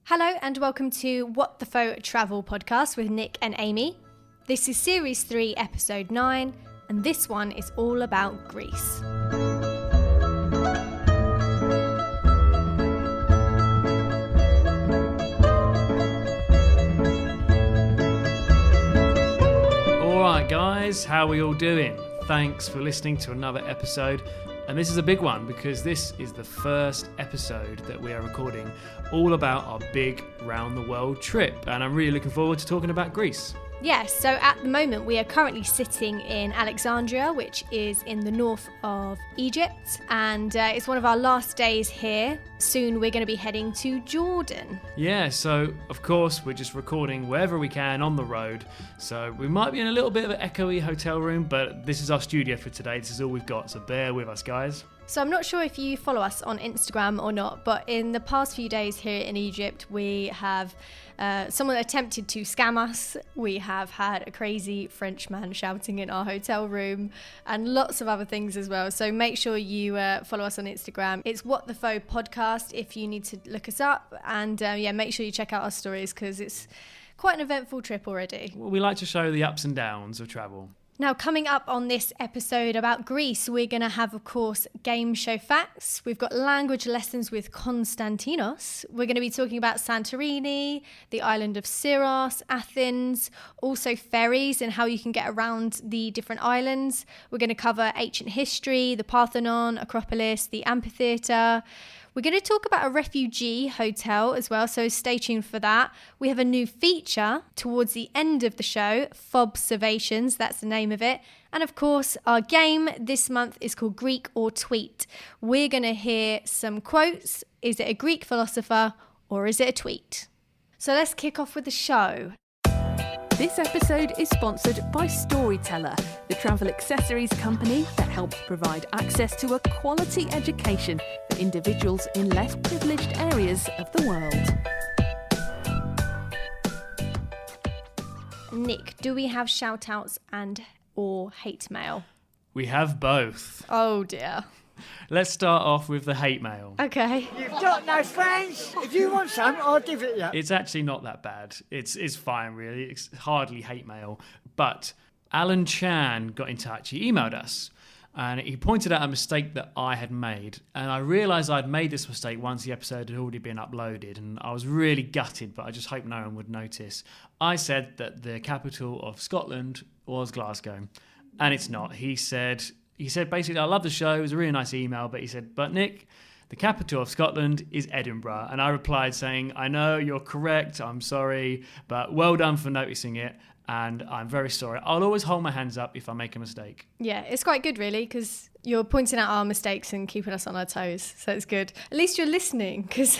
Hello and welcome to What the Faux Travel podcast with Nick and Amy. This is Series 3, Episode 9, and this one is all about Greece. Alright guys, how are we all doing? Thanks for listening to another episode. And this is a big one because this is the first episode that we are recording all about our big round the world trip. And I'm really looking forward to talking about Greece. Yes, so at the moment we are currently sitting in Alexandria, which is in the north of Egypt. And it's one of our last days here. Soon we're going to be heading to Jordan. Yeah, so of course we're just recording wherever we can on the road. So we might be in a little bit of an echoey hotel room, but this is our studio for today. This is all we've got, so bear with us, guys. So I'm not sure if you follow us on Instagram or not, but in the past few days here in Egypt, we have someone attempted to scam us. We have had a crazy French man shouting in our hotel room and lots of other things as well. So make sure you follow us on Instagram. It's What the Faux Podcast if you need to look us up. And make sure you check out our stories because it's quite an eventful trip already. Well, we like to show the ups and downs of travel. Now, coming up on this episode about Greece, we're going to have, of course, game show facts. We've got language lessons with Konstantinos. We're going to be talking about Santorini, the island of Syros, Athens, also ferries and how you can get around the different islands. We're going to cover ancient history, the Parthenon, Acropolis, the amphitheatre. We're going to talk about a refugee hotel as well, so stay tuned for that. We have a new feature towards the end of the show, Fobservations, that's the name of it. And of course, our game this month is called Greek or Tweet. We're going to hear some quotes. Is it a Greek philosopher or is it a tweet? So let's kick off with the show. This episode is sponsored by Storyteller, the travel accessories company that helps provide access to a quality education for individuals in less privileged areas of the world. Nick, do we have shout-outs and or hate mail? We have both. Oh dear. Let's start off with the hate mail. Okay. You've got no friends. If you want some, I'll give it you. It's actually not that bad. It's fine, really. It's hardly hate mail. But Alan Chan got in touch. He emailed us. And he pointed out a mistake that I had made. And I realised I'd made this mistake once the episode had already been uploaded. And I was really gutted, but I just hope no one would notice. I said that the capital of Scotland was Glasgow. And it's not. He said basically, I love the show. It was a really nice email. But he said, but Nick, the capital of Scotland is Edinburgh. And I replied saying, I know, you're correct. I'm sorry. But well done for noticing it. And I'm very sorry. I'll always hold my hands up if I make a mistake. Yeah, it's quite good, really, because you're pointing out our mistakes and keeping us on our toes. So it's good. At least you're listening, because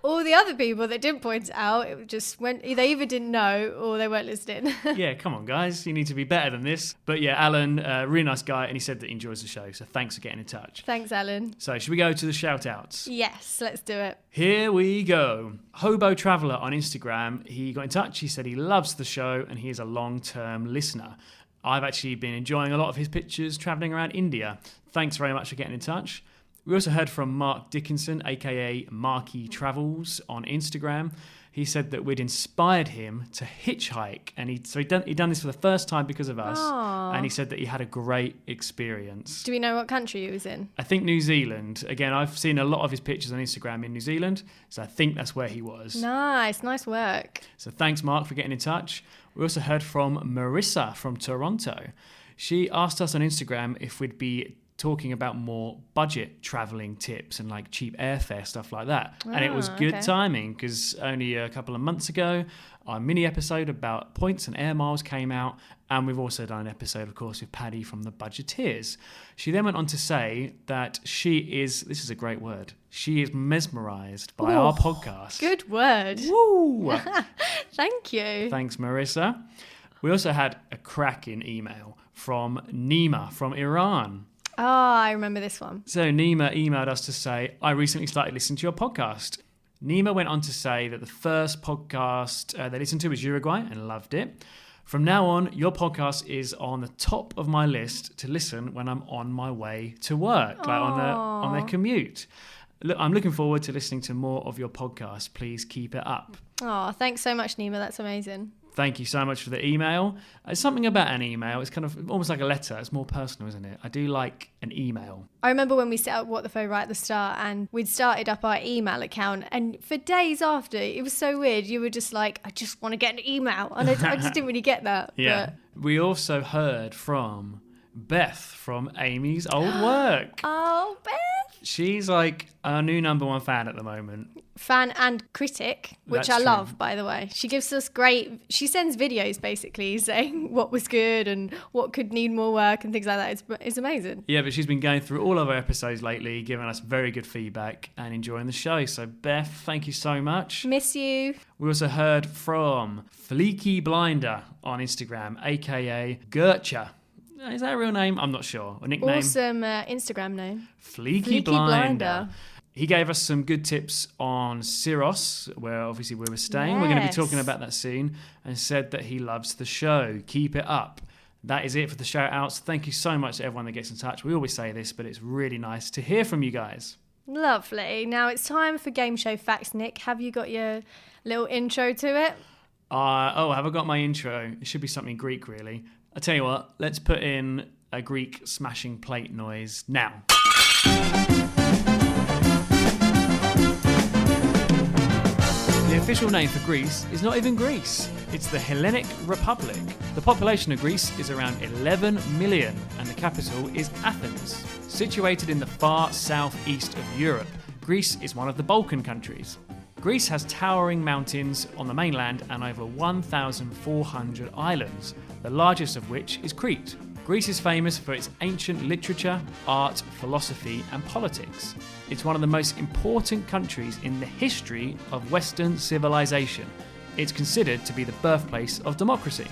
all the other people that didn't point it out, it just went, they either didn't know or they weren't listening. Yeah, come on, guys. You need to be better than this. But yeah, Alan, really nice guy, and he said that he enjoys the show. So thanks for getting in touch. Thanks, Alan. So should we go to the shout-outs? Yes, let's do it. Here we go. Hobo Traveller on Instagram, he got in touch. He said he loves the show and he is a long-term listener. I've actually been enjoying a lot of his pictures travelling around India. Thanks very much for getting in touch. We also heard from Mark Dickinson, aka Marky Travels, on Instagram. He said that we'd inspired him to hitchhike, and he'd done this for the first time because of us. Aww. And he said that he had a great experience. Do we know what country he was in? I think New Zealand. Again, I've seen a lot of his pictures on Instagram in New Zealand, so I think that's where he was. Nice work. So thanks, Mark, for getting in touch. We also heard from Marissa from Toronto. She asked us on Instagram if we'd be talking about more budget travelling tips and like cheap airfare, stuff like that. And it was good timing because only a couple of months ago, our mini episode about points and air miles came out. And we've also done an episode, of course, with Paddy from the Budgeteers. She then went on to say that she is, this is a great word, she is mesmerised by our podcast. Good word. Woo! Thank you. Thanks, Marissa. We also had a cracking email from Nima from Iran. Oh, I remember this one. So Nima emailed us to say, I recently started listening to your podcast. Nima went on to say that the first podcast they listened to was Uruguay and loved it. From now on, your podcast is on the top of my list to listen when I'm on my way to work, like on their commute. Look, I'm looking forward to listening to more of your podcast. Please keep it up. Oh, thanks so much, Nima. That's amazing. Thank you so much for the email. It's something about an email. It's kind of almost like a letter. It's more personal, isn't it? I do like an email. I remember when we set up What the Faux right at the start and we'd started up our email account, and for days after, it was so weird. You were just like, I just want to get an email. And I just didn't really get that. Yeah. But... We also heard from Beth from Amy's old work. Oh, Beth. She's like our new number one fan at the moment. Fan and critic, which That's I love, true. by the way. She gives us she sends videos basically saying what was good and what could need more work and things like that. It's amazing. Yeah, but she's been going through all of our episodes lately, giving us very good feedback and enjoying the show. So Beth, thank you so much. Miss you. We also heard from Fleeky Blinder on Instagram, aka Gertcha. Is that a real name? I'm not sure. A nickname? Awesome Instagram name. Fleeky Blinder. He gave us some good tips on Syros, where obviously we were staying. We're going to be Yes. talking about that soon, and said that he loves the show. Keep it up. That is it for the shout outs. Thank you so much to everyone that gets in touch. We always say this, but it's really nice to hear from you guys. Lovely. Now it's time for game show facts, Nick. Have you got your little intro to it? Have I got my intro? It should be something Greek, really. I tell you what, let's put in a Greek smashing plate noise now. The official name for Greece is not even Greece. It's the Hellenic Republic. The population of Greece is around 11 million and the capital is Athens. Situated in the far southeast of Europe, Greece is one of the Balkan countries. Greece has towering mountains on the mainland and over 1,400 islands, the largest of which is Crete. Greece is famous for its ancient literature, art, philosophy, and politics. It's one of the most important countries in the history of Western civilization. It's considered to be the birthplace of democracy.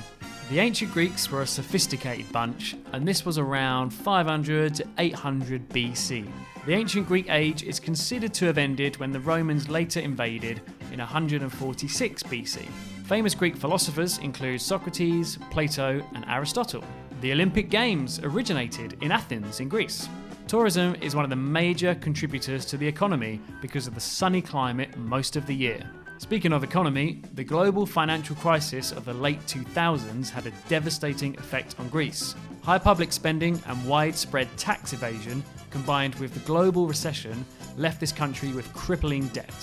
The ancient Greeks were a sophisticated bunch, and this was around 500 to 800 BC. The ancient Greek age is considered to have ended when the Romans later invaded in 146 BC. Famous Greek philosophers include Socrates, Plato, and Aristotle. The Olympic Games originated in Athens in Greece. Tourism is one of the major contributors to the economy because of the sunny climate most of the year. Speaking of economy, the global financial crisis of the late 2000s had a devastating effect on Greece. High public spending and widespread tax evasion, combined with the global recession, left this country with crippling debt.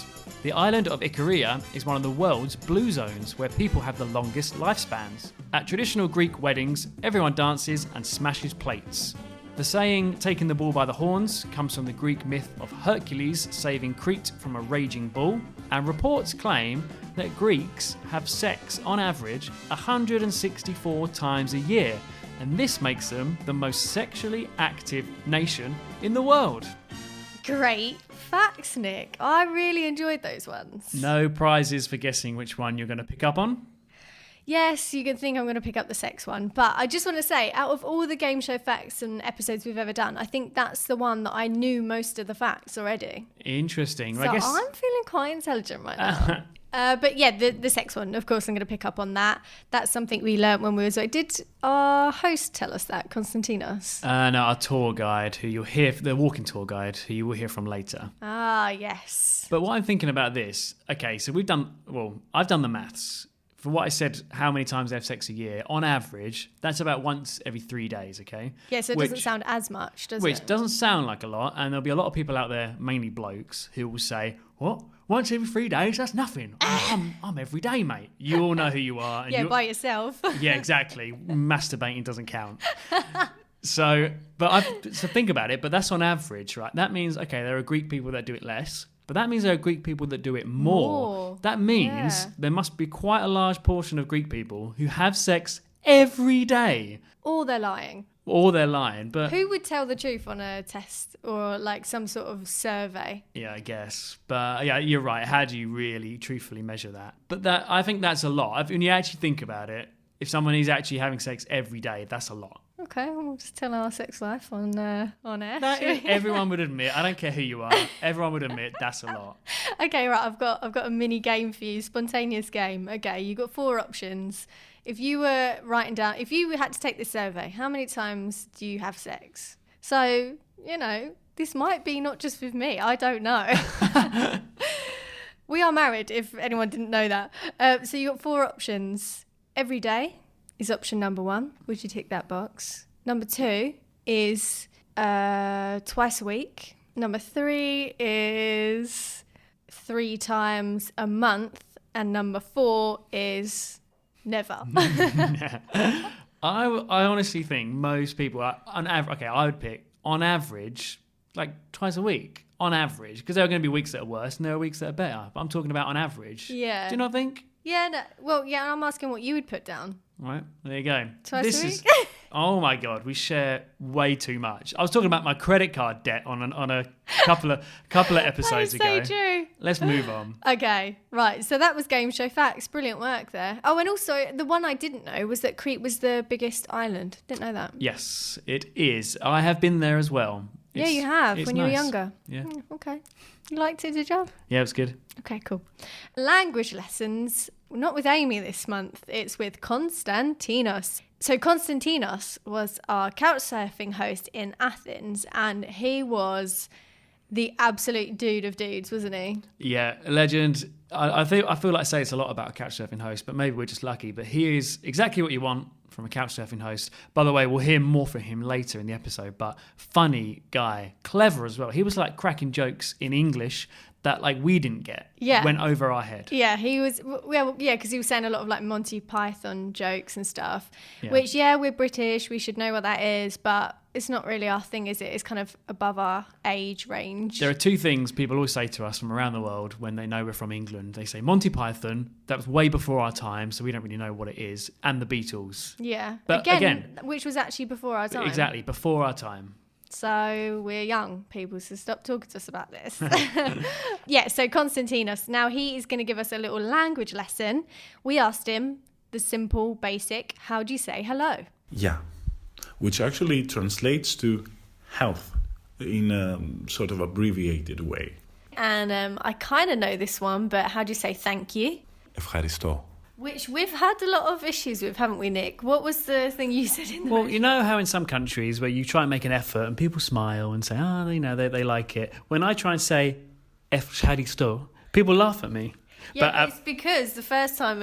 The island of Ikaria is one of the world's blue zones where people have the longest lifespans. At traditional Greek weddings, everyone dances and smashes plates. The saying, taking the bull by the horns, comes from the Greek myth of Hercules saving Crete from a raging bull, and reports claim that Greeks have sex on average 164 times a year, and this makes them the most sexually active nation in the world. Great facts, Nick. I really enjoyed those ones. No prizes for guessing which one you're going to pick up on. Yes, you can think I'm going to pick up the sex one, but I just want to say, out of all the game show facts and episodes we've ever done, I think that's the one that I knew most of the facts already. Interesting. So I guess I'm feeling quite intelligent right now. But yeah, the sex one, of course, I'm going to pick up on that. That's something we learnt when we were... Did our host tell us that, Konstantinos? no, our tour guide, who you'll hear, the walking tour guide, who you will hear from later. Ah, yes. But what I'm thinking about this, okay, so I've done the maths. For what I said, how many times they have sex a year, on average, that's about once every 3 days, okay? Yeah, so it doesn't sound as much, does it? Which doesn't sound like a lot, and there'll be a lot of people out there, mainly blokes, who will say, what? Once every 3 days? That's nothing. I'm every day, mate. You all know who you are. And yeah, by yourself. Yeah, exactly. Masturbating doesn't count. So think about it, but that's on average, right? That means, okay, there are Greek people that do it less, but that means there are Greek people that do it more. That means there must be quite a large portion of Greek people who have sex every day. Or they're lying. Or they're lying, but... Who would tell the truth on a test or like some sort of survey? Yeah, I guess. But yeah, you're right. How do you really truthfully measure that? But I think that's a lot. When you actually think about it, if someone is actually having sex every day, that's a lot. Okay, we'll just tell our sex life on air. Everyone would admit. I don't care who you are. Everyone would admit that's a lot. Okay, right. I've got a mini game for you. Spontaneous game. Okay, you've got 4 options. If you were writing down, if you had to take this survey, how many times do you have sex? So, This might be not just with me. I don't know. We are married, if anyone didn't know that. So you got 4 options. Every day is option number 1. Would you tick that box? Number 2 is twice a week. Number 3 is 3 times a month. And number 4 is never. I honestly think most people, on average, okay, I would pick, on average, like twice a week. On average, because there are going to be weeks that are worse and there are weeks that are better. But I'm talking about on average. Yeah. Do you not think? Yeah, no, well, yeah, I'm asking what you would put down. Right, there you go. Twice a week? Oh my God, we share way too much. I was talking about my credit card debt on a couple of episodes ago. So true. Let's move on. Okay, right. So that was Game Show Facts. Brilliant work there. Oh, and also the one I didn't know was that Crete was the biggest island. Didn't know that. Yes, it is. I have been there as well. Yeah, you have when you were younger. Yeah. Okay. You liked it, did you? Yeah, it was good. Okay, cool. Language lessons, not with Amy this month, it's with Konstantinos. So Konstantinos was our couchsurfing host in Athens, and he was the absolute dude of dudes, wasn't he? Yeah, a legend. I feel like I say it's a lot about a couchsurfing host, but maybe we're just lucky. But he is exactly what you want from a couchsurfing host. By the way, we'll hear more from him later in the episode, but funny guy, clever as well. He was like cracking jokes in English that like we didn't get. Yeah. Went over our head. Yeah, he was, because he was saying a lot of like Monty Python jokes and stuff, Yeah. which, yeah, we're British, we should know what that is, but it's not really our thing, is it? It's kind of above our age range. There are 2 things people always say to us from around the world when they know we're from England. They say Monty Python, that was way before our time, so we don't really know what it is, and the Beatles. Yeah. But again, which was actually before our time. Exactly, before our time. So we're young people, so stop talking to us about this. Yeah, so Konstantinos, now he is going to give us a little language lesson. We asked him the simple, basic, how do you say hello? Yeah, which actually translates to health in a sort of abbreviated way. And I kind of know this one, but how do you say thank you? Ευχαριστώ. Which we've had a lot of issues with, haven't we, Nick? What was the thing you said in the Well, you know how in some countries where you try and make an effort and people smile and say, they like it. When I try and say ευχαριστώ, people laugh at me. Yeah, but it's because the first time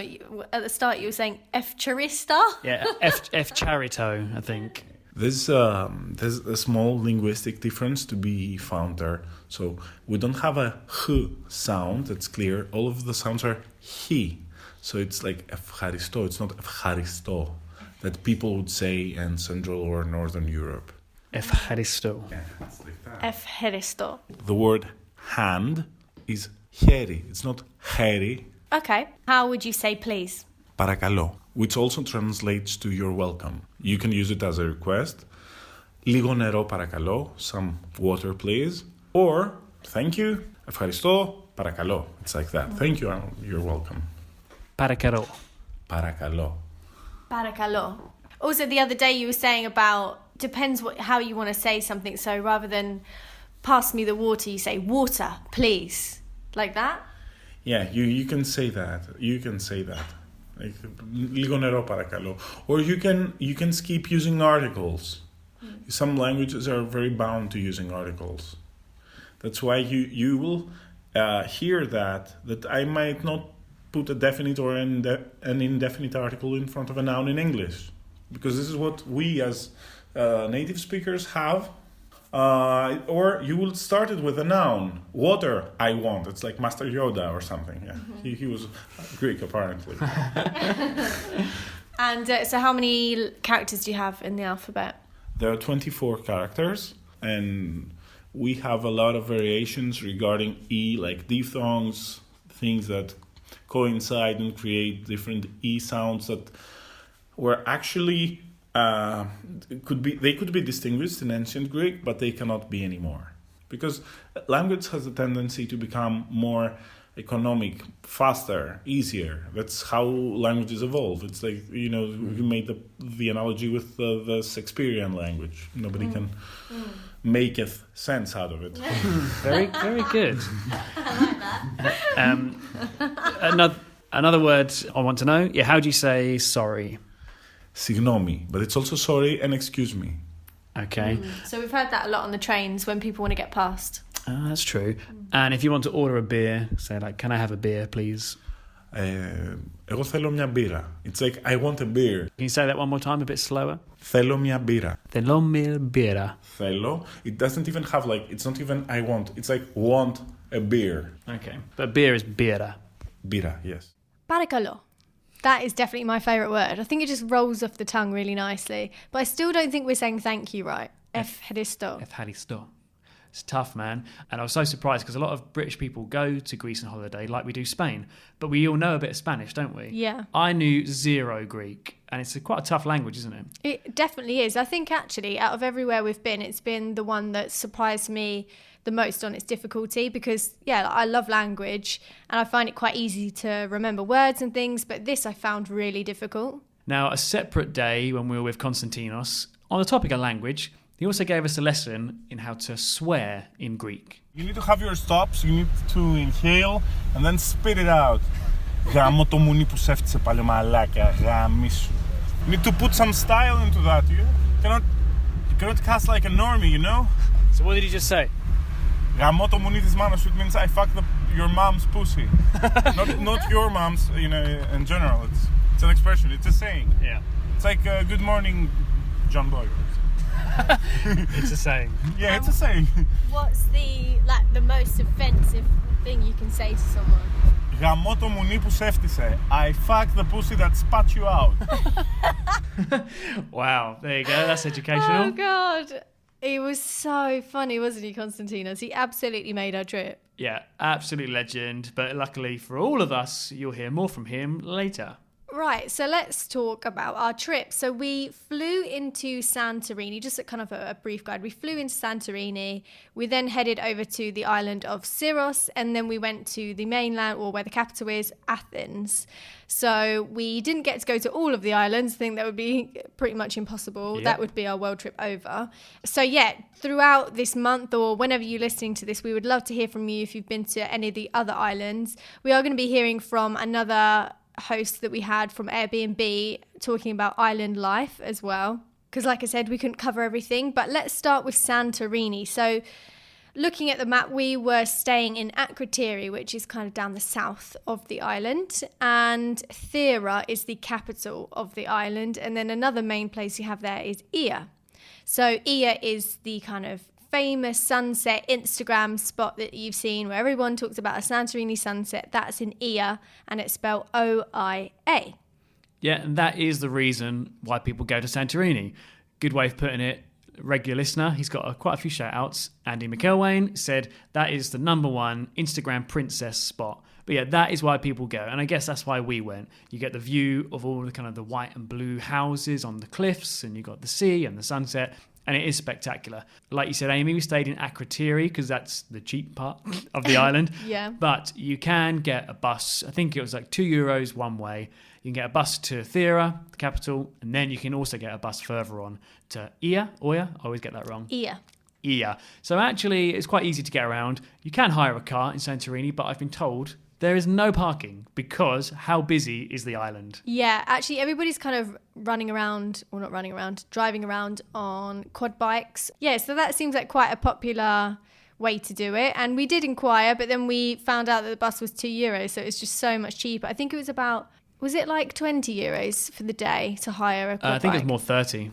at the start you were saying F-charista. Yeah, F charito, I think. There's a small linguistic difference to be found there. So we don't have a h sound that's clear. All of the sounds are he. So it's like ευχαριστώ. It's not ευχαριστώ that people would say in Central or Northern Europe. Ευχαριστώ. Yeah, it's like that. F-charista. The word hand is χέρι. It's not χέρι. Okay. How would you say please? Παρακαλώ, which also translates to you're welcome. You can use it as a request. Λίγο νερό παρακαλώ, some water please. Or thank you, ευχαριστώ, παρακαλώ. It's like that. Thank you, you're welcome. Παρακαλώ. Παρακαλώ. Barakalo. Also, the other day you were saying about, depends how you want to say something. So rather than pass me the water, you say water, please. Like that? Yeah, you can say that. You can say that. Like, λίγο νερό παρακαλώ. Or you can skip using articles. Some languages are very bound to using articles. That's why you will hear that I might not put a definite or an indefinite article in front of a noun in English. Because this is what we as native speakers have. Or you will start it with a noun. Water, I want. It's like Master Yoda or something. Yeah, he was Greek apparently. And so how many characters do you have in the alphabet? There are 24 characters, and we have a lot of variations regarding E, like diphthongs, things that coincide and create different E sounds that were actually they could be distinguished in ancient Greek, but they cannot be anymore. Because language has a tendency to become more economic, faster, easier. That's how languages evolve. It's like, you made the analogy with the Shakespearean language. Nobody can make sense out of it. Very, very good. I like that. Another word I want to know. Yeah, how do you say sorry? Συγγνώμη, but it's also sorry and excuse me. Okay. So we've heard that a lot on the trains when people want to get past. That's true. And if you want to order a beer, say like, can I have a beer, please? Εγώ θέλω μια μπύρα. It's like, I want a beer. Can you say that one more time, a bit slower? Θέλω μια μπύρα. Θέλω μια μπύρα. Θέλω. It doesn't even have like, it's not even I want. It's like want a beer. Okay. But beer is μπύρα. Μπύρα, yes. Παρακαλώ. That is definitely my favourite word. I think it just rolls off the tongue really nicely. But I still don't think we're saying thank you right. Ευχαριστώ. Ευχαριστώ. It's tough, man. And I was so surprised because a lot of British people go to Greece on holiday like we do Spain. But we all know a bit of Spanish, don't we? Yeah. I knew zero Greek. And it's quite a tough language, isn't it? It definitely is. I think actually out of everywhere we've been, it's been the one that surprised me the most on its difficulty because, yeah, I love language and I find it quite easy to remember words and things. But this I found really difficult. Now, a separate day when we were with Konstantinos, on the topic of language, he also gave us a lesson in how to swear in Greek. You need to have your stops, you need to inhale and then spit it out. Γάμο το μουνί που σέφτισε παλιό μαλάκα, γάμισου. You need to put some style into that. You cannot cast like a normie, you know? So what did he just say? Γάμο το μουνί της μάνας σου, it means I fucked your mom's pussy. not your mom's, you know, in general. It's an expression, it's a saying. Yeah. It's like good morning, John Boy. It's a saying. Yeah, it's a saying. What's the most offensive thing you can say to someone? Γαμώ το μουνί που σέφτισε. I fucked the pussy that spat you out. Wow, there you go. That's educational. Oh, God. He was so funny, wasn't he, Konstantinos? He absolutely made our trip. Yeah, absolute legend. But luckily for all of us, you'll hear more from him later. Right, so let's talk about our trip. So we flew into Santorini, just a kind of a brief guide. We flew into Santorini. We then headed over to the island of Syros, and then we went to the mainland, or where the capital is, Athens. So we didn't get to go to all of the islands. I think that would be pretty much impossible. Yep. That would be our world trip over. So yeah, throughout this month or whenever you're listening to this, we would love to hear from you if you've been to any of the other islands. We are going to be hearing from another host that we had from Airbnb talking about island life as well, because like I said, we couldn't cover everything. But let's start with Santorini. So looking at the map, we were staying in Akrotiri, which is kind of down the south of the island, and Thera is the capital of the island, and then another main place you have there is Ia. So Ia is the kind of famous sunset Instagram spot that you've seen where everyone talks about a Santorini sunset. That's in Ia, and it's spelled O-I-A. Yeah, and that is the reason why people go to Santorini. Good way of putting it. Regular listener, he's got quite a few shout outs. Andy McElwain said that is the number one Instagram princess spot. But yeah, that is why people go. And I guess that's why we went. You get the view of all the kind of the white and blue houses on the cliffs, and you got the sea and the sunset. And it is spectacular. Like you said, Amy, we stayed in Akrotiri because that's the cheap part of the island. Yeah. But you can get a bus. I think it was like €2 one way. You can get a bus to Thera, the capital, and then you can also get a bus further on to Ia. I always get that wrong. Ia. So actually, it's quite easy to get around. You can hire a car in Santorini, but I've been told there is no parking because how busy is the island? Yeah, actually everybody's kind of driving around on quad bikes. Yeah, so that seems like quite a popular way to do it. And we did inquire, but then we found out that the bus was €2, so it's just so much cheaper. I think it was it like €20 for the day to hire a quad bike? I think it's more 30.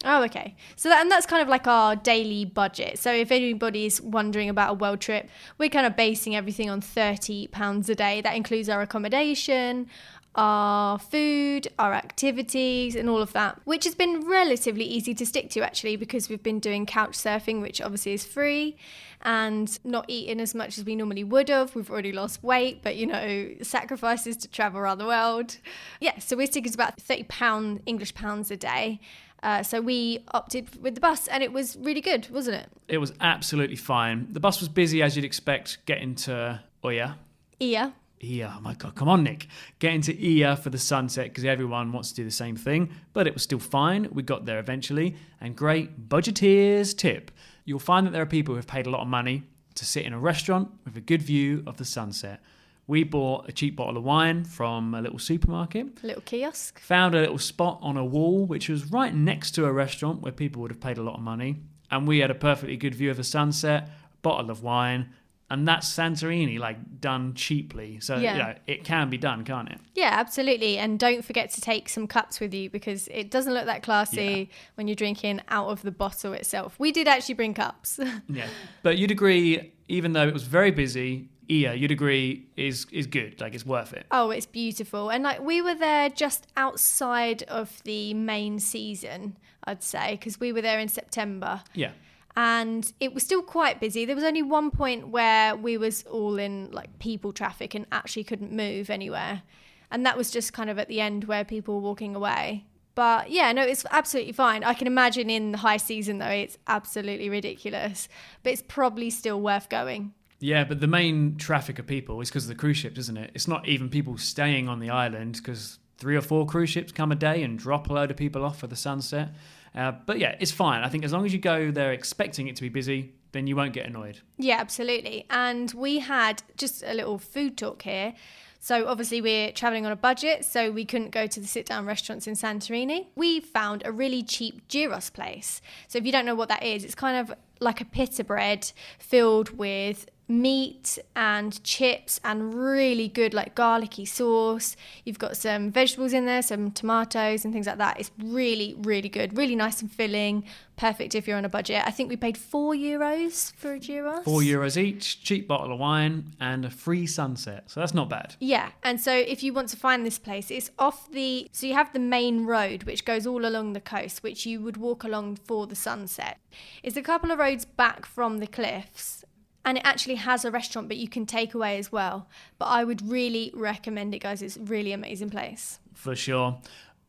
Oh, okay. So that's kind of like our daily budget. So if anybody's wondering about a world trip, we're kind of basing everything on £30 a day. That includes our accommodation, our food, our activities, and all of that, which has been relatively easy to stick to actually, because we've been doing couch surfing, which obviously is free, and not eating as much as we normally would have. We've already lost weight, but sacrifices to travel around the world. Yeah, so we're sticking to about £30 English pounds a day. So we opted with the bus, and it was really good, wasn't it? It was absolutely fine. The bus was busy, as you'd expect, getting to Ia. Ia. Oh my God, come on, Nick. Getting to Ia for the sunset because everyone wants to do the same thing, but it was still fine. We got there eventually. And great budgeteers tip. You'll find that there are people who have paid a lot of money to sit in a restaurant with a good view of the sunset. We bought a cheap bottle of wine from a little supermarket. A little kiosk. Found a little spot on a wall, which was right next to a restaurant where people would have paid a lot of money. And we had a perfectly good view of the sunset, bottle of wine, and that's Santorini, like, done cheaply. So, it can be done, can't it? Yeah, absolutely. And don't forget to take some cups with you because it doesn't look that classy when you're drinking out of the bottle itself. We did actually bring cups. Yeah. But you'd agree, even though it was very busy, you'd agree is good. Like, it's worth it. Oh, it's beautiful. And, like, we were there just outside of the main season, I'd say, because we were there in September. Yeah. And it was still quite busy. There was only one point where we was all in like people traffic and actually couldn't move anywhere. And that was just kind of at the end where people were walking away. But yeah, no, it's absolutely fine. I can imagine in the high season though, it's absolutely ridiculous. But it's probably still worth going. Yeah, but the main traffic of people is because of the cruise ships, isn't it? It's not even people staying on the island because 3 or 4 cruise ships come a day and drop a load of people off for the sunset. But yeah, it's fine. I think as long as you go there expecting it to be busy, then you won't get annoyed. Yeah, absolutely. And we had just a little food talk here. So obviously we're traveling on a budget, so we couldn't go to the sit-down restaurants in Santorini. We found a really cheap gyros place. So if you don't know what that is, it's kind of like a pita bread filled with meat and chips and really good like garlicky sauce. You've got some vegetables in there, some tomatoes and things like that. It's really, really good, really nice and filling, perfect if you're on a budget. I think we paid €4 for a gyros. €4 each, cheap bottle of wine and a free sunset, so that's not bad. Yeah, and so if you want to find this place, it's so you have the main road which goes all along the coast, which you would walk along for the sunset. It's a couple of roads back from the cliffs. And it actually has a restaurant, but you can take away as well. But I would really recommend it, guys. It's a really amazing place. For sure.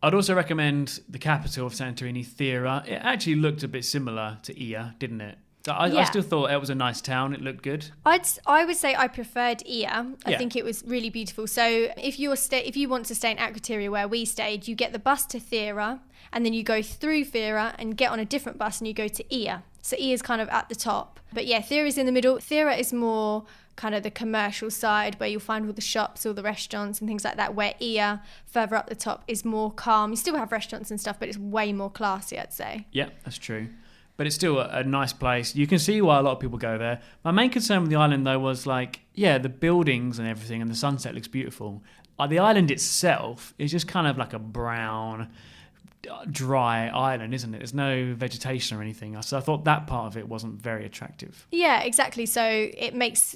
I'd also recommend the capital of Santorini, Thera. It actually looked a bit similar to Ia, didn't it? I still thought it was a nice town. It looked good. I would say I preferred Ia. I think it was really beautiful. So if you want to stay in Akrotiri where we stayed, you get the bus to Thera, and then you go through Thera and get on a different bus and you go to Ia. So Ia is kind of at the top. But yeah, Thera is in the middle. Thera is more kind of the commercial side where you'll find all the shops, all the restaurants and things like that, where Ia, further up the top, is more calm. You still have restaurants and stuff, but it's way more classy, I'd say. Yeah, that's true. But it's still a nice place. You can see why a lot of people go there. My main concern with the island, though, was like, the buildings and everything, and the sunset looks beautiful. The island itself is just kind of like a brown, dry island, isn't it? There's no vegetation or anything. So I thought that part of it wasn't very attractive. Yeah, exactly. So it makes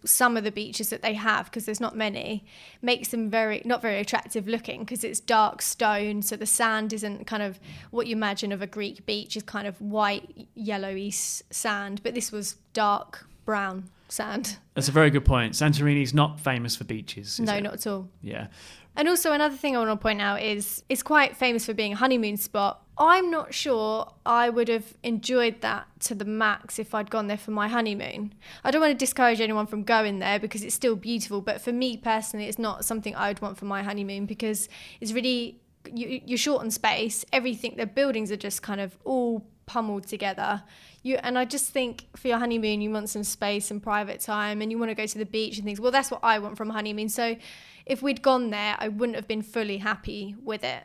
some of the beaches that they have, because there's not many, makes them not very attractive looking, because it's dark stone. So the sand isn't kind of what you imagine of a Greek beach, is kind of white, yellowy sand. But this was dark brown sand. That's a very good point. Santorini's not famous for beaches, is No, it? not at all. Yeah. And also another thing I want to point out is it's quite famous for being a honeymoon spot. I'm not sure I would have enjoyed that to the max if I'd gone there for my honeymoon. I don't want to discourage anyone from going there because it's still beautiful, but for me personally, it's not something I would want for my honeymoon, because it's really, you're short on space. Everything, the buildings are just kind of all pummeled together. And I just think for your honeymoon, you want some space and private time, and you want to go to the beach and things. Well, that's what I want from a honeymoon. So if we'd gone there, I wouldn't have been fully happy with it.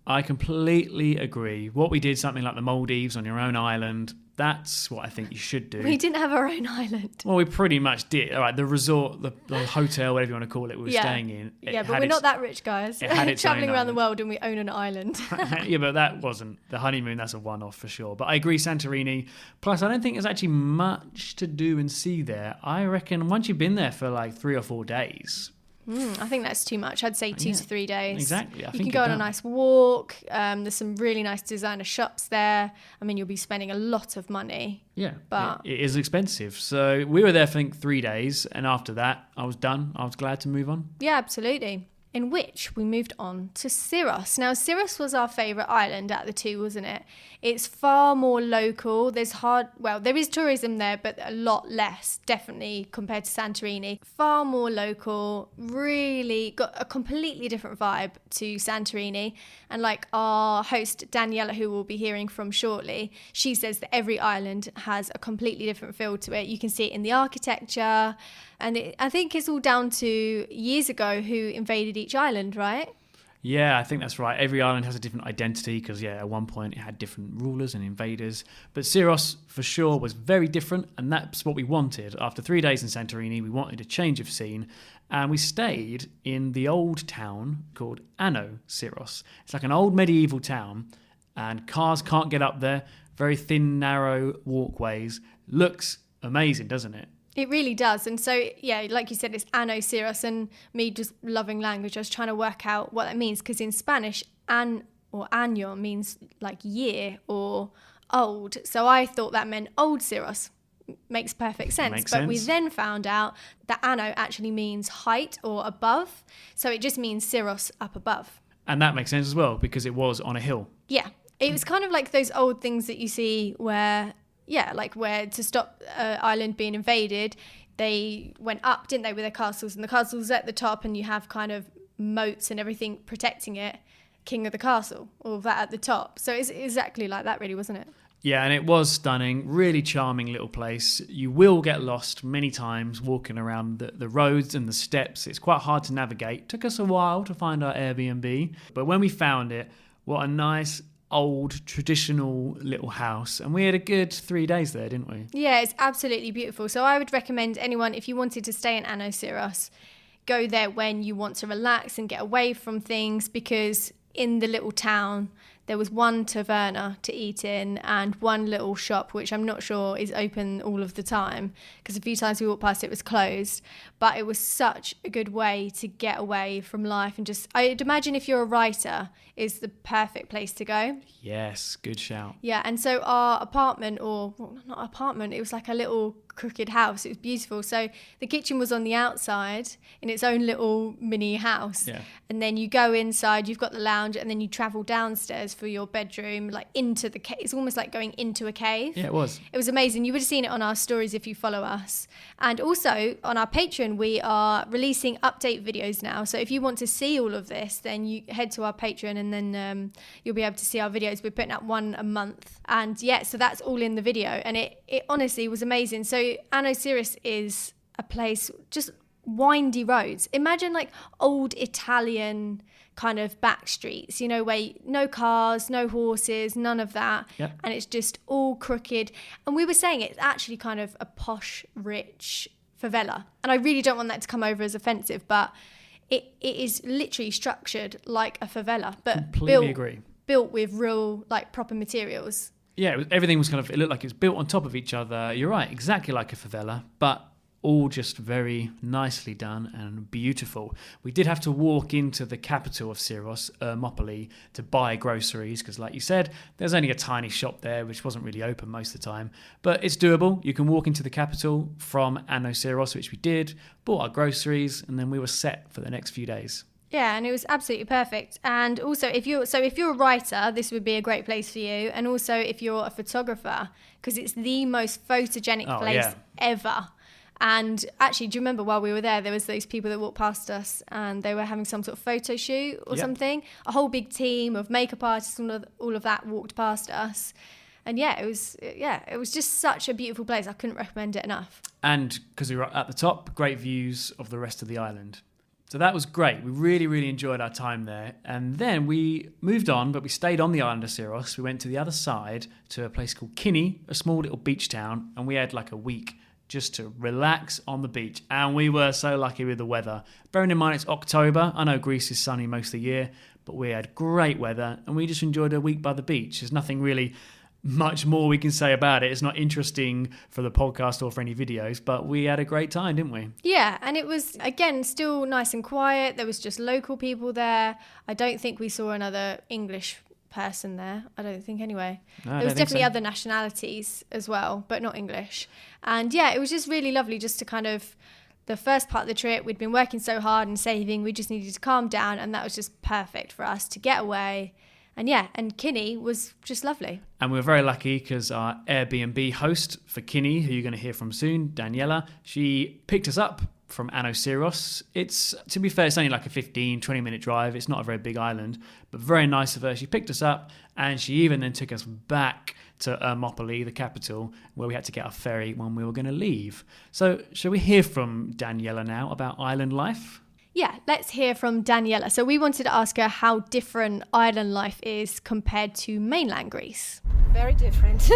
I completely agree. What we did, something like the Maldives on your own island, that's what I think you should do. We didn't have our own island. Well, we pretty much did. All right, the resort, the hotel, whatever you want to call it, we were staying in. But we're not that rich, guys. It had its traveling own around the island. world and we own an island. Yeah, but that wasn't the honeymoon. That's a one-off for sure. But I agree, Santorini. Plus, I don't think there's actually much to do and see there. I reckon once you've been there for like 3 or 4 days. I think that's too much. I'd say 2 to 3 days. Exactly. You can go on a nice walk. There's some really nice designer shops there. I mean, you'll be spending a lot of money. Yeah, but it is expensive. So we were there for, I think, 3 days. And after that, I was done. I was glad to move on. Yeah, absolutely. in which we moved on to Syros. Now, Syros was our favourite island out of the two, wasn't it? It's far more local. There is tourism there, but a lot less, definitely, compared to Santorini. Far more local, really got a completely different vibe to Santorini. And like our host, Daniela, who we'll be hearing from shortly, she says that every island has a completely different feel to it. You can see it in the architecture. And I think it's all down to years ago who invaded each island, right? Yeah, I think that's right. Every island has a different identity because, at one point it had different rulers and invaders. But Syros, for sure, was very different, and that's what we wanted. After 3 days in Santorini, we wanted a change of scene, and we stayed in the old town called Ano Syros. It's like an old medieval town, and cars can't get up there. Very thin, narrow walkways. Looks amazing, doesn't it? It really does. And so, like you said, it's Ano Syros, and me just loving language, I was trying to work out what that means, because in Spanish, año means like year or old. So I thought that meant old Syros. Makes perfect sense. But we then found out that Ano actually means height or above. So it just means Syros, up above. And that makes sense as well, because it was on a hill. Yeah. It was kind of like those old things that you see where to stop an island being invaded, they went up, didn't they, with their castles, and the castle's at the top, and you have kind of moats and everything protecting it, king of the castle, all of that at the top. So it's exactly like that, really, wasn't it? Yeah, and it was stunning, really charming little place. You will get lost many times walking around the roads and the steps. It's quite hard to navigate. Took us a while to find our Airbnb, but when we found it, what a nice old traditional little house, and we had a good 3 days there, didn't we? Yeah, it's absolutely beautiful. So I would recommend anyone, if you wanted to stay in Ano Syros, go there when you want to relax and get away from things, because in the little town there was one taverna to eat in and one little shop, which I'm not sure is open all of the time, because a few times we walked past it was closed. But it was such a good way to get away from life, and just, I'd imagine if you're a writer, is the perfect place to go. Yes, good shout. Yeah, and so our apartment, or well, not apartment, it was like a little crooked house. It was beautiful. So the kitchen was on the outside in its own little mini house. Yeah. And then you go inside, you've got the lounge, and then you travel downstairs for your bedroom, like into the cave. It's almost like going into a cave. Yeah, it was. It was amazing. You would have seen it on our stories if you follow us. And also on our Patreon, we are releasing update videos now. So if you want to see all of this, then you head to our Patreon, and then you'll be able to see our videos. We're putting out one a month. And so that's all in the video. And it honestly was amazing. So Ano Syros is a place, just windy roads. Imagine like old Italian kind of back streets, where no cars, no horses, none of that. Yep. And it's just all crooked. And we were saying it's actually kind of a posh, rich favela. And I really don't want that to come over as offensive, but it is literally structured like a favela, but Completely agree. Built with real, like, proper materials. Yeah, everything was it looked like it was built on top of each other. You're right, exactly like a favela, but all just very nicely done and beautiful. We did have to walk into the capital of Syros, Ermopoli, to buy groceries, because like you said, there's only a tiny shop there, which wasn't really open most of the time. But it's doable. You can walk into the capital from Ano Syros, which we did, bought our groceries, and then we were set for the next few days. Yeah, and it was absolutely perfect. And also, if you're a writer, this would be a great place for you. And also, if you're a photographer, because it's the most photogenic place ever. And actually, do you remember while we were there was those people that walked past us and they were having some sort of photo shoot or something? A whole big team of makeup artists and all of that walked past us. And it was just such a beautiful place. I couldn't recommend it enough. And because we were at the top, great views of the rest of the island. So that was great. We really, really enjoyed our time there. And then we moved on, but we stayed on the island of Syros. We went to the other side to a place called Kini, a small little beach town. And we had like a week just to relax on the beach. And we were so lucky with the weather. Bearing in mind it's October. I know Greece is sunny most of the year, but we had great weather. And we just enjoyed a week by the beach. There's nothing really much more we can say about it. It's not interesting for the podcast or for any videos, but we had a great time, didn't we? Yeah, and it was, again, still nice and quiet. There was just local people there. I don't think we saw another English person there. I don't think anyway. No, there was definitely other nationalities as well, but not English. And it was just really lovely just to kind of the first part of the trip, we'd been working so hard and saving, we just needed to calm down, and that was just perfect for us to get away. And Kinney was just lovely. And we were very lucky because our Airbnb host for Kinney, who you're going to hear from soon, Daniela, she picked us up from Anosiros. It's, to be fair, it's only like a 15-20 minute drive. It's not a very big island, but very nice of her. She picked us up, and she even then took us back to Ermopoli, the capital, where we had to get our ferry when we were going to leave. So shall we hear from Daniela now about island life? Yeah, let's hear from Daniela. So we wanted to ask her how different island life is compared to mainland Greece. Very different.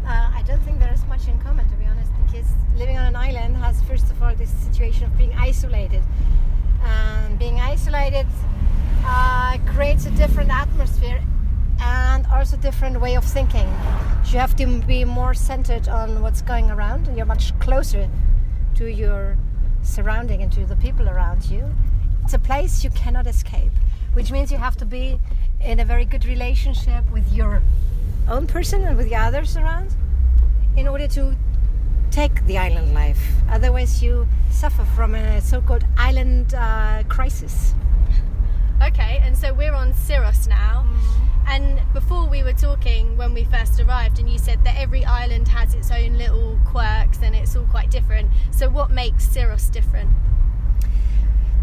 I don't think there is much in common, to be honest, because living on an island has, first of all, this situation of being isolated. And being isolated creates a different atmosphere and also a different way of thinking. You have to be more centered on what's going around, and you're much closer to your surrounding and to the people around you. It's a place you cannot escape, which means you have to be in a very good relationship with your own person and with the others around in order to take the island life. Otherwise you suffer from a so-called island crisis. Okay, and so we're on Syros now. And before we were talking when we first arrived, and you said that every island has its own little quirks and it's all quite different. So what makes Syros different?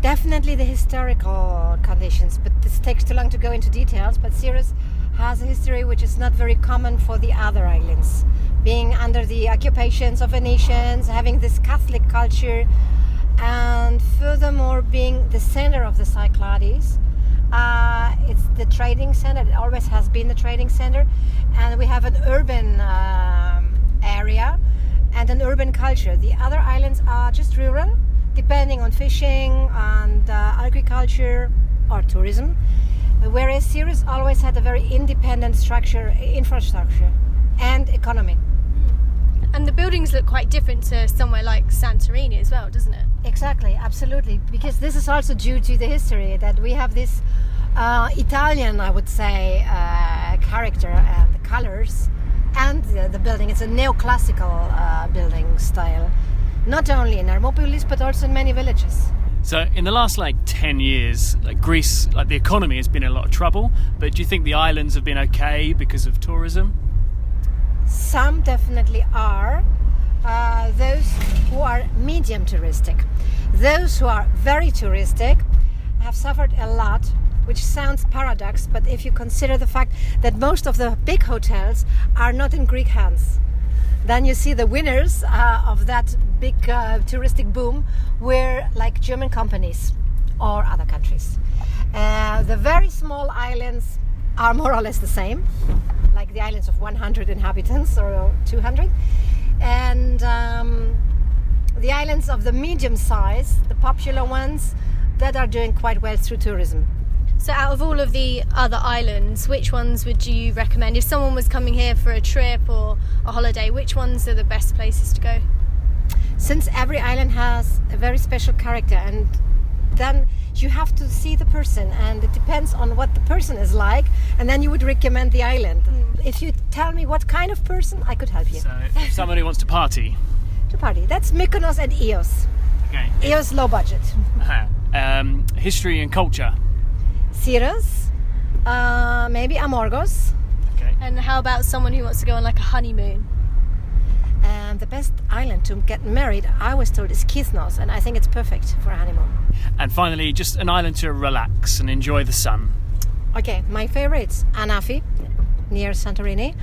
Definitely the historical conditions, but this takes too long to go into details. But Syros has a history which is not very common for the other islands. Being under the occupations of Venetians, having this Catholic culture, and furthermore being the center of the Cyclades. It's the trading center. It always has been the trading center, and we have an urban area and an urban culture. The other islands are just rural, depending on fishing and agriculture or tourism, whereas Syros always had a very independent infrastructure and economy. And the buildings look quite different to somewhere like Santorini as well, doesn't it? Exactly, absolutely, because this is also due to the history that we have this Italian, I would say, character and the colors and the building. It's a neoclassical building style, not only in Hermopolis but also in many villages. So in the last 10 years, Greece, the economy has been in a lot of trouble, but do you think the islands have been okay because of tourism? Some definitely are. Those who are medium touristic. Those who are very touristic have suffered a lot, which sounds paradox, but if you consider the fact that most of the big hotels are not in Greek hands, then you see the winners of that big touristic boom were like German companies or other countries. The very small islands are more or less the same, like the islands of 100 inhabitants or 200. And the islands of the medium size, the popular ones, that are doing quite well through tourism. So out of all of the other islands, which ones would you recommend? If someone was coming here for a trip or a holiday, which ones are the best places to go? Since every island has a very special character, and then you have to see the person, and it depends on what the person is like, and then you would recommend the island. If you tell me what kind of person, I could help you. So if somebody wants to party? To party. That's Mykonos and Ios. Okay. Ios low budget. History and culture? Syros, maybe Amorgos. Okay. And how about someone who wants to go on a honeymoon? The best island to get married, I was told, is Kythnos, and I think it's perfect for a honeymoon. And finally, just an island to relax and enjoy the sun. Okay, my favorites: Anafi, near Santorini,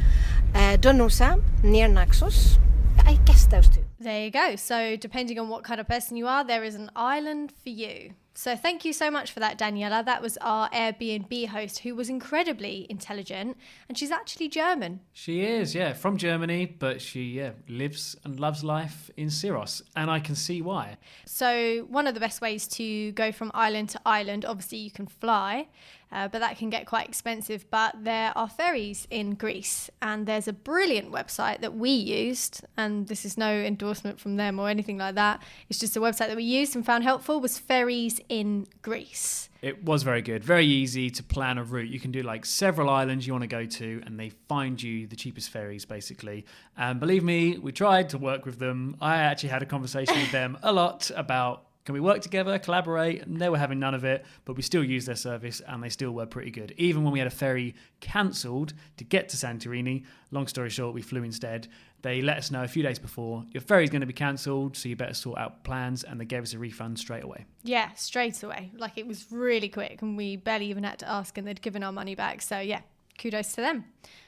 Donusa, near Naxos. I guess those two. There you go. So depending on what kind of person you are, there is an island for you. So thank you so much for that, Daniela. That was our Airbnb host, who was incredibly intelligent, and she's actually German. She is, yeah, from Germany, but she lives and loves life in Syros, and I can see why. So one of the best ways to go from island to island, obviously you can fly, but that can get quite expensive. But there are ferries in Greece, and there's a brilliant website that we used, and this is no endorsement from them or anything like that. It's just a website that we used and found helpful, was Ferries in Greece. It was very good, very easy to plan a route. You can do like several islands you want to go to, and they find you the cheapest ferries, basically. And believe me, we tried to work with them. I actually had a conversation with them a lot about, can we work together, collaborate? And they were having none of it, but we still used their service, and they still were pretty good. Even when we had a ferry cancelled to get to Santorini, long story short, we flew instead. They let us know a few days before, your ferry's going to be cancelled, so you better sort out plans, and they gave us a refund straight away. Yeah, straight away. Like, it was really quick, and we barely even had to ask, and they'd given our money back. So yeah, kudos to them.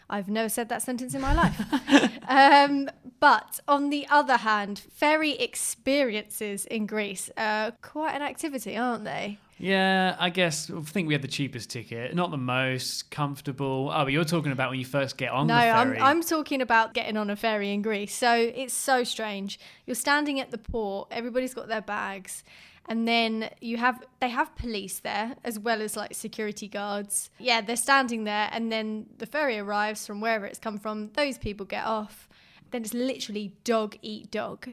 I've never said that sentence in my life. But on the other hand, ferry experiences in Greece are quite an activity, aren't they? Yeah, I think we had the cheapest ticket, not the most comfortable. Oh, but you're talking about when you first get on the ferry. No, I'm talking about getting on a ferry in Greece. So it's so strange. You're standing at the port, everybody's got their bags, and then they have police there as well as like security guards. Yeah, they're standing there, and then the ferry arrives from wherever it's come from. Those people get off. Then it's literally dog eat dog.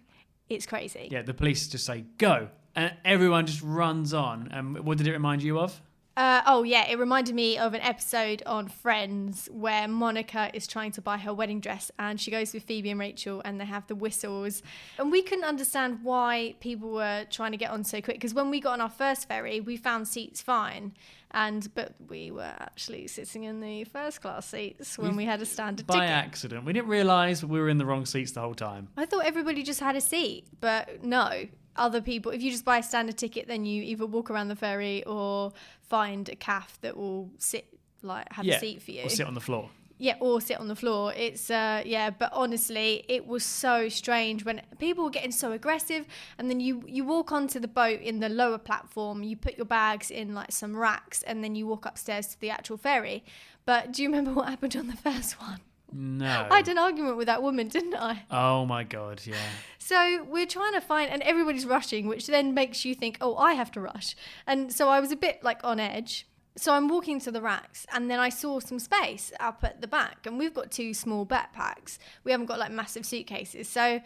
It's crazy. Yeah, the police just say, go. And everyone just runs on. What did it remind you of? It reminded me of an episode on Friends where Monica is trying to buy her wedding dress, and she goes with Phoebe and Rachel, and they have the whistles. And we couldn't understand why people were trying to get on so quick, because when we got on our first ferry, we found seats fine. But we were actually sitting in the first class seats when we had a standard ticket. By accident. We didn't realise we were in the wrong seats the whole time. I thought everybody just had a seat, but no. Other people, if you just buy a standard ticket, then you either walk around the ferry or find a cafe that will have a seat for you. Or sit on the floor. Yeah, or sit on the floor. It's, but honestly, it was so strange when people were getting so aggressive, and then you walk onto the boat in the lower platform, you put your bags in like some racks, and then you walk upstairs to the actual ferry. But do you remember what happened on the first one? No. I had an argument with that woman, didn't I? Oh my God, yeah. So we're trying to find, and everybody's rushing, which then makes you think, oh, I have to rush. And so I was a bit like on edge. So I'm walking to the racks, and then I saw some space up at the back, and we've got 2 small backpacks. We haven't got like massive suitcases. So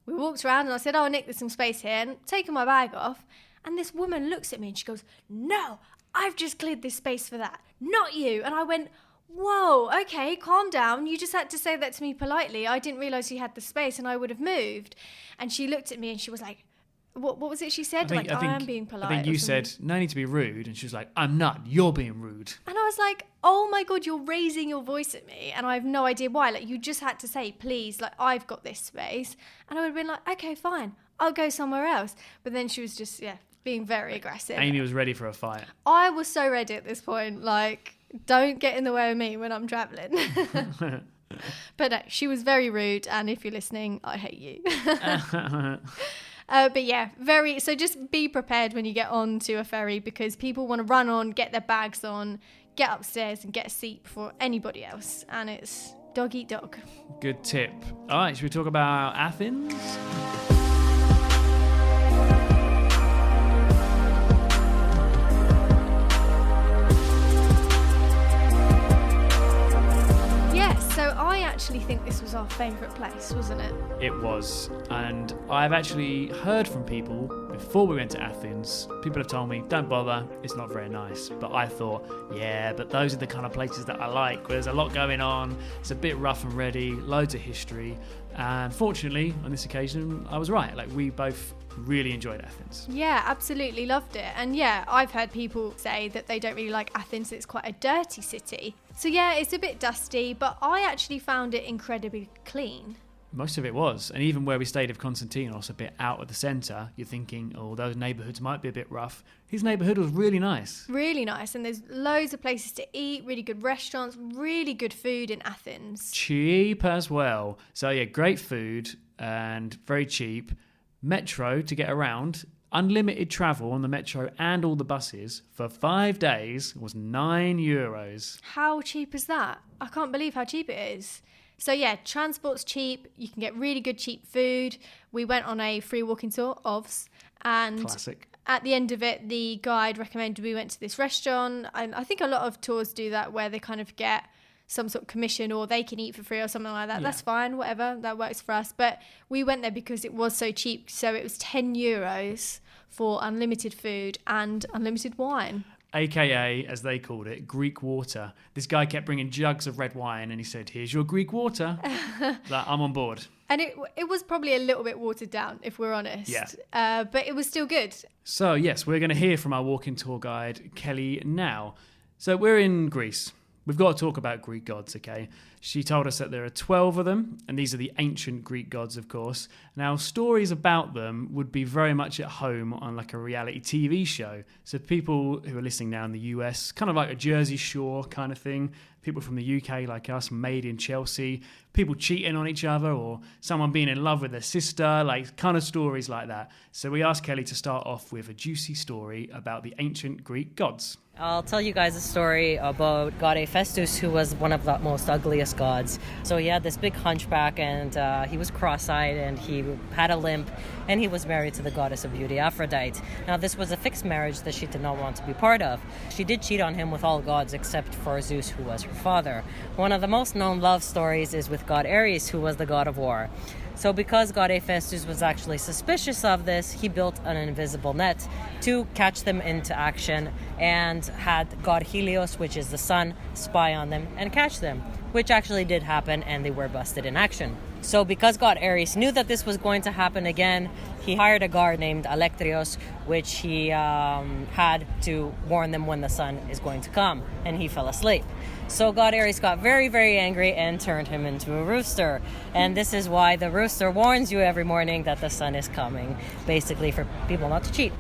we walked around, and I said, oh, Nick, there's some space here, and taken my bag off. And this woman looks at me and she goes, no, I've just cleared this space for that, not you. And I went, whoa, okay, calm down. You just had to say that to me politely. I didn't realise you had the space, and I would have moved. And she looked at me and she was like, what was it she said? I am being polite. I think you said, no need to be rude. And she was like, I'm not, you're being rude. And I was like, oh my God, you're raising your voice at me. And I have no idea why. Like, you just had to say, please, like, I've got this space. And I would have been like, okay, fine, I'll go somewhere else. But then she was just, being very aggressive. Amy was ready for a fight. I was so ready at this point. Like, don't get in the way of me when I'm traveling. But no, she was very rude, and if you're listening, I hate you. But yeah, so just be prepared when you get onto a ferry, because people want to run on, get their bags on, get upstairs and get a seat before anybody else, and it's dog eat dog. Good tip. All right, should we talk about Athens? So I actually think this was our favourite place, wasn't it? It was. And I've actually heard from people before we went to Athens. People have told me, don't bother, it's not very nice. But I thought, yeah, but those are the kind of places that I like, where there's a lot going on, it's a bit rough and ready, loads of history. And fortunately, on this occasion, I was right. Like, we both really enjoyed Athens. Yeah, absolutely loved it. And yeah, I've heard people say that they don't really like Athens, it's quite a dirty city. So yeah, it's a bit dusty, but I actually found it incredibly clean. Most of it was. And even where we stayed of Konstantinos, a bit out of the centre, you're thinking, oh, those neighbourhoods might be a bit rough. His neighbourhood was really nice. Really nice. And there's loads of places to eat, really good restaurants, really good food in Athens. Cheap as well. So yeah, great food and very cheap. Metro to get around. Unlimited travel on the metro and all the buses for 5 days was €9. How cheap is that? I can't believe how cheap it is. So yeah, transport's cheap. You can get really good cheap food. We went on a free walking tour, OVS, and classic. At the end of it, the guide recommended we went to this restaurant. And I think a lot of tours do that, where they kind of get some sort of commission, or they can eat for free or something like that. That's fine, whatever, that works for us. But we went there because it was so cheap. So it was €10 for unlimited food and unlimited wine. AKA, as they called it, Greek water. This guy kept bringing jugs of red wine and he said, here's your Greek water. I'm on board. And it was probably a little bit watered down, if we're honest. Yeah. But it was still good. So, yes, we're going to hear from our walking tour guide, Kelly, now. So we're in Greece. We've got to talk about Greek gods, okay? She told us that there are 12 of them, and these are the ancient Greek gods, of course. Now, stories about them would be very much at home on like a reality TV show. So people who are listening now in the US, kind of like a Jersey Shore kind of thing. People from the UK like us, Made in Chelsea. People cheating on each other, or someone being in love with their sister, like kind of stories like that. So we asked Kelly to start off with a juicy story about the ancient Greek gods. I'll tell you guys a story about god Hephaestus, who was one of the most ugliest gods. So he had this big hunchback, and he was cross-eyed, and he had a limp, and he was married to the goddess of beauty, Aphrodite. Now, this was a fixed marriage that she did not want to be part of. She did cheat on him with all gods except for Zeus, who was her father. One of the most known love stories is with god Ares, who was the god of war. So because god Hephaestus was actually suspicious of this, he built an invisible net to catch them into action, and had god Helios, which is the sun, spy on them and catch them, which actually did happen, and they were busted in action. So because god Ares knew that this was going to happen again, he hired a guard named Electrios, which he had to warn them when the sun is going to come, and he fell asleep. So god Ares got very, very angry and turned him into a rooster. And this is why the rooster warns you every morning that the sun is coming, basically for people not to cheat.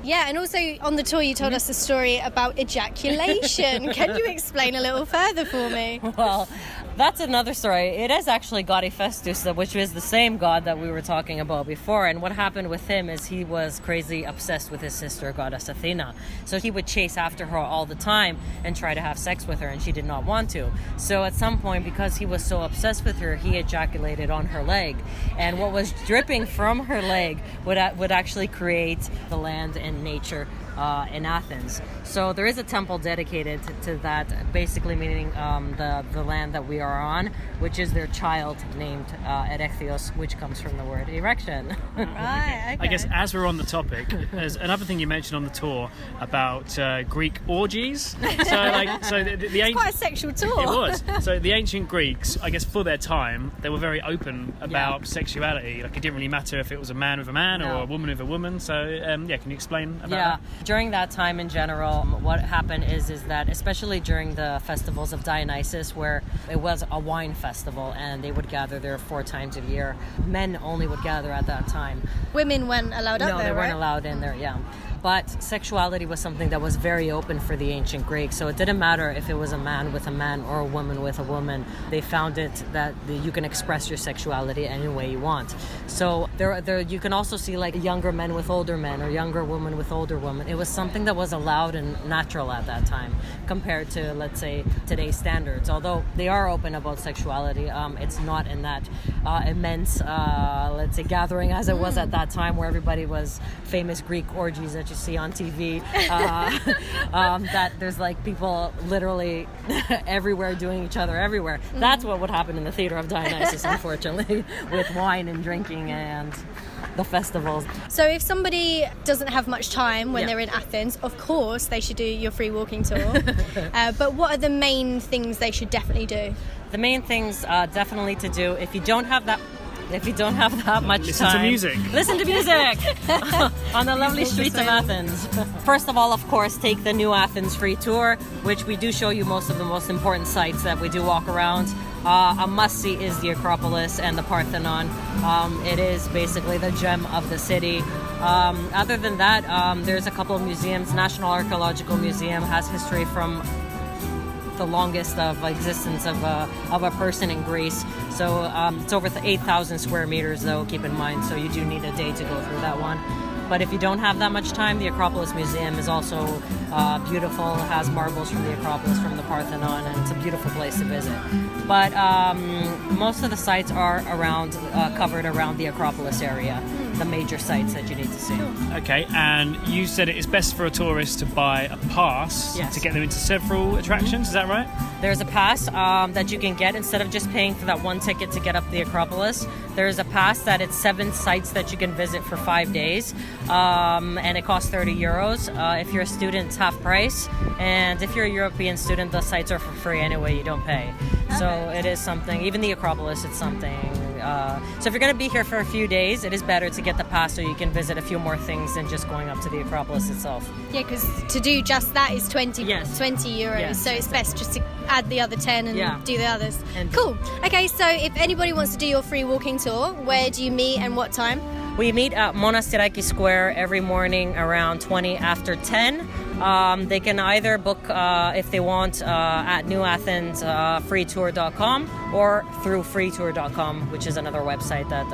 Yeah, and also on the tour you told us a story about ejaculation. Can you explain a little further for me? Well, that's another story. It is actually god Hephaestus, which is the same god that we were talking about before. And what happened with him is he was crazy obsessed with his sister, goddess Athena. So he would chase after her all the time and try to have sex with her, and she did not want to. So at some point, because he was so obsessed with her, he ejaculated on her leg. And what was dripping from her leg would actually create the land and nature in Athens. So there is a temple dedicated to that, basically meaning the land that we are on, which is their child named Erechtheos, which comes from the word erection. Right, okay. I guess as we're on the topic, there's another thing you mentioned on the tour about Greek orgies. So the Quite a sexual tour. It was. So the ancient Greeks, I guess for their time, they were very open about sexuality. Like it didn't really matter if it was a man with a man or a woman with a woman. So can you explain about that? During that time in general, what happened is that especially during the festivals of Dionysus, where it was a wine festival and they would gather there 4 times a year, men only would gather at that time. Women weren't allowed up there, No, they weren't right? allowed in there, But sexuality was something that was very open for the ancient Greeks. So it didn't matter if it was a man with a man or a woman with a woman. They found it that you can express your sexuality any way you want. So there you can also see like younger men with older men or younger women with older women. It was something that was allowed and natural at that time compared to, let's say, today's standards. Although they are open about sexuality, it's not in that immense, let's say, gathering as it was at that time, where everybody was famous Greek orgies that you see on TV, that there's like people literally everywhere doing each other everywhere. That's what would happen in the theater of Dionysus, unfortunately, with wine and drinking and the festivals. So if somebody doesn't have much time when they're in Athens, of course they should do your free walking tour. But what are the main things they should definitely do? The main things definitely to do if you don't have that much Listen time. to music. Listen to music on the lovely streets of Athens. First of all, of course, take the New Athens free tour, which we do show you most of the most important sites that we do walk around. A must-see is the Acropolis and the Parthenon. It is basically the gem of the city. Other than that, there's a couple of museums. National Archaeological Museum has history from the longest of existence of a person in Greece. So it's over 8,000 square meters, though, keep in mind, so you do need a day to go through that one. But if you don't have that much time, the Acropolis Museum is also beautiful. It has marbles from the Acropolis, from the Parthenon, and it's a beautiful place to visit. But most of the sites are covered around the Acropolis area. the major sites that you need to see. Okay, and you said it is best for a tourist to buy a pass Yes. to get them into several attractions, is that right? There's a pass that you can get instead of just paying for that one ticket to get up the Acropolis. There's a pass that it's 7 sites that you can visit for 5 days, and it costs €30. If you're a student, it's half price, and if you're a European student, the sites are for free anyway. You don't pay. So it is something. Even the Acropolis, it's something. So if you're going to be here for a few days, it is better to get the pass so you can visit a few more things than just going up to the Acropolis itself. Yeah, because to do just that is 20 Yes. €20. Yes, So it's best just to add the other 10 and Yeah. do the others. And- Cool. Okay, so if anybody wants to do your free walking tour, where do you meet and what time? We meet at Monastiraki Square every morning around 20 after 10. They can either book, if they want, at newathensfreetour.com or through freetour.com, which is another website that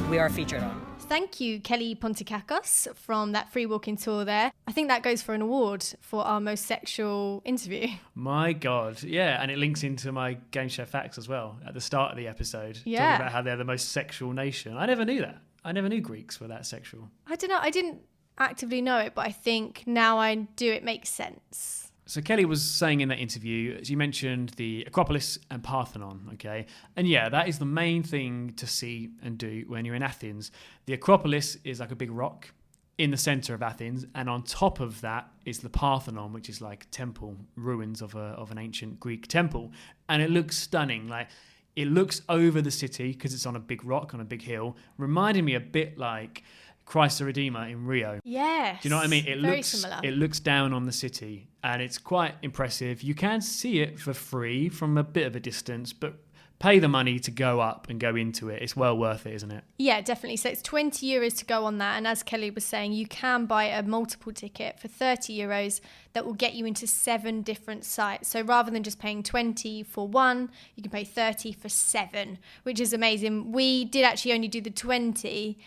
we are featured on. Thank you, Kelly Pontikakos, from that free walking tour there. I think that goes for an award for our most sexual interview. My God, yeah, and it links into my game show facts as well at the start of the episode, Yeah. talking about how they're the most sexual nation. I never knew that. I never knew Greeks were that sexual. I don't know, I didn't actively know it, but I think now I do, it makes sense. So Kelly was saying in that interview, she mentioned the Acropolis and Parthenon, okay? And yeah, that is the main thing to see and do when you're in Athens. The Acropolis is like a big rock in the center of Athens, and on top of that is the Parthenon, which is like temple, ruins of an ancient Greek temple. And it looks stunning. Like, it looks over the city because it's on a big rock, on a big hill, reminding me a bit like Christ the Redeemer in Rio. Yes. Do you know what I mean? Very similar. It looks down on the city, and it's quite impressive. You can see it for free from a bit of a distance, but pay the money to go up and go into it. It's well worth it, isn't it? Yeah, definitely. So it's €20 to go on that. And as Kelly was saying, you can buy a multiple ticket for €30 that will get you into 7 different sites. So rather than just paying 20 for one, you can pay 30 for 7, which is amazing. We did actually only do the 20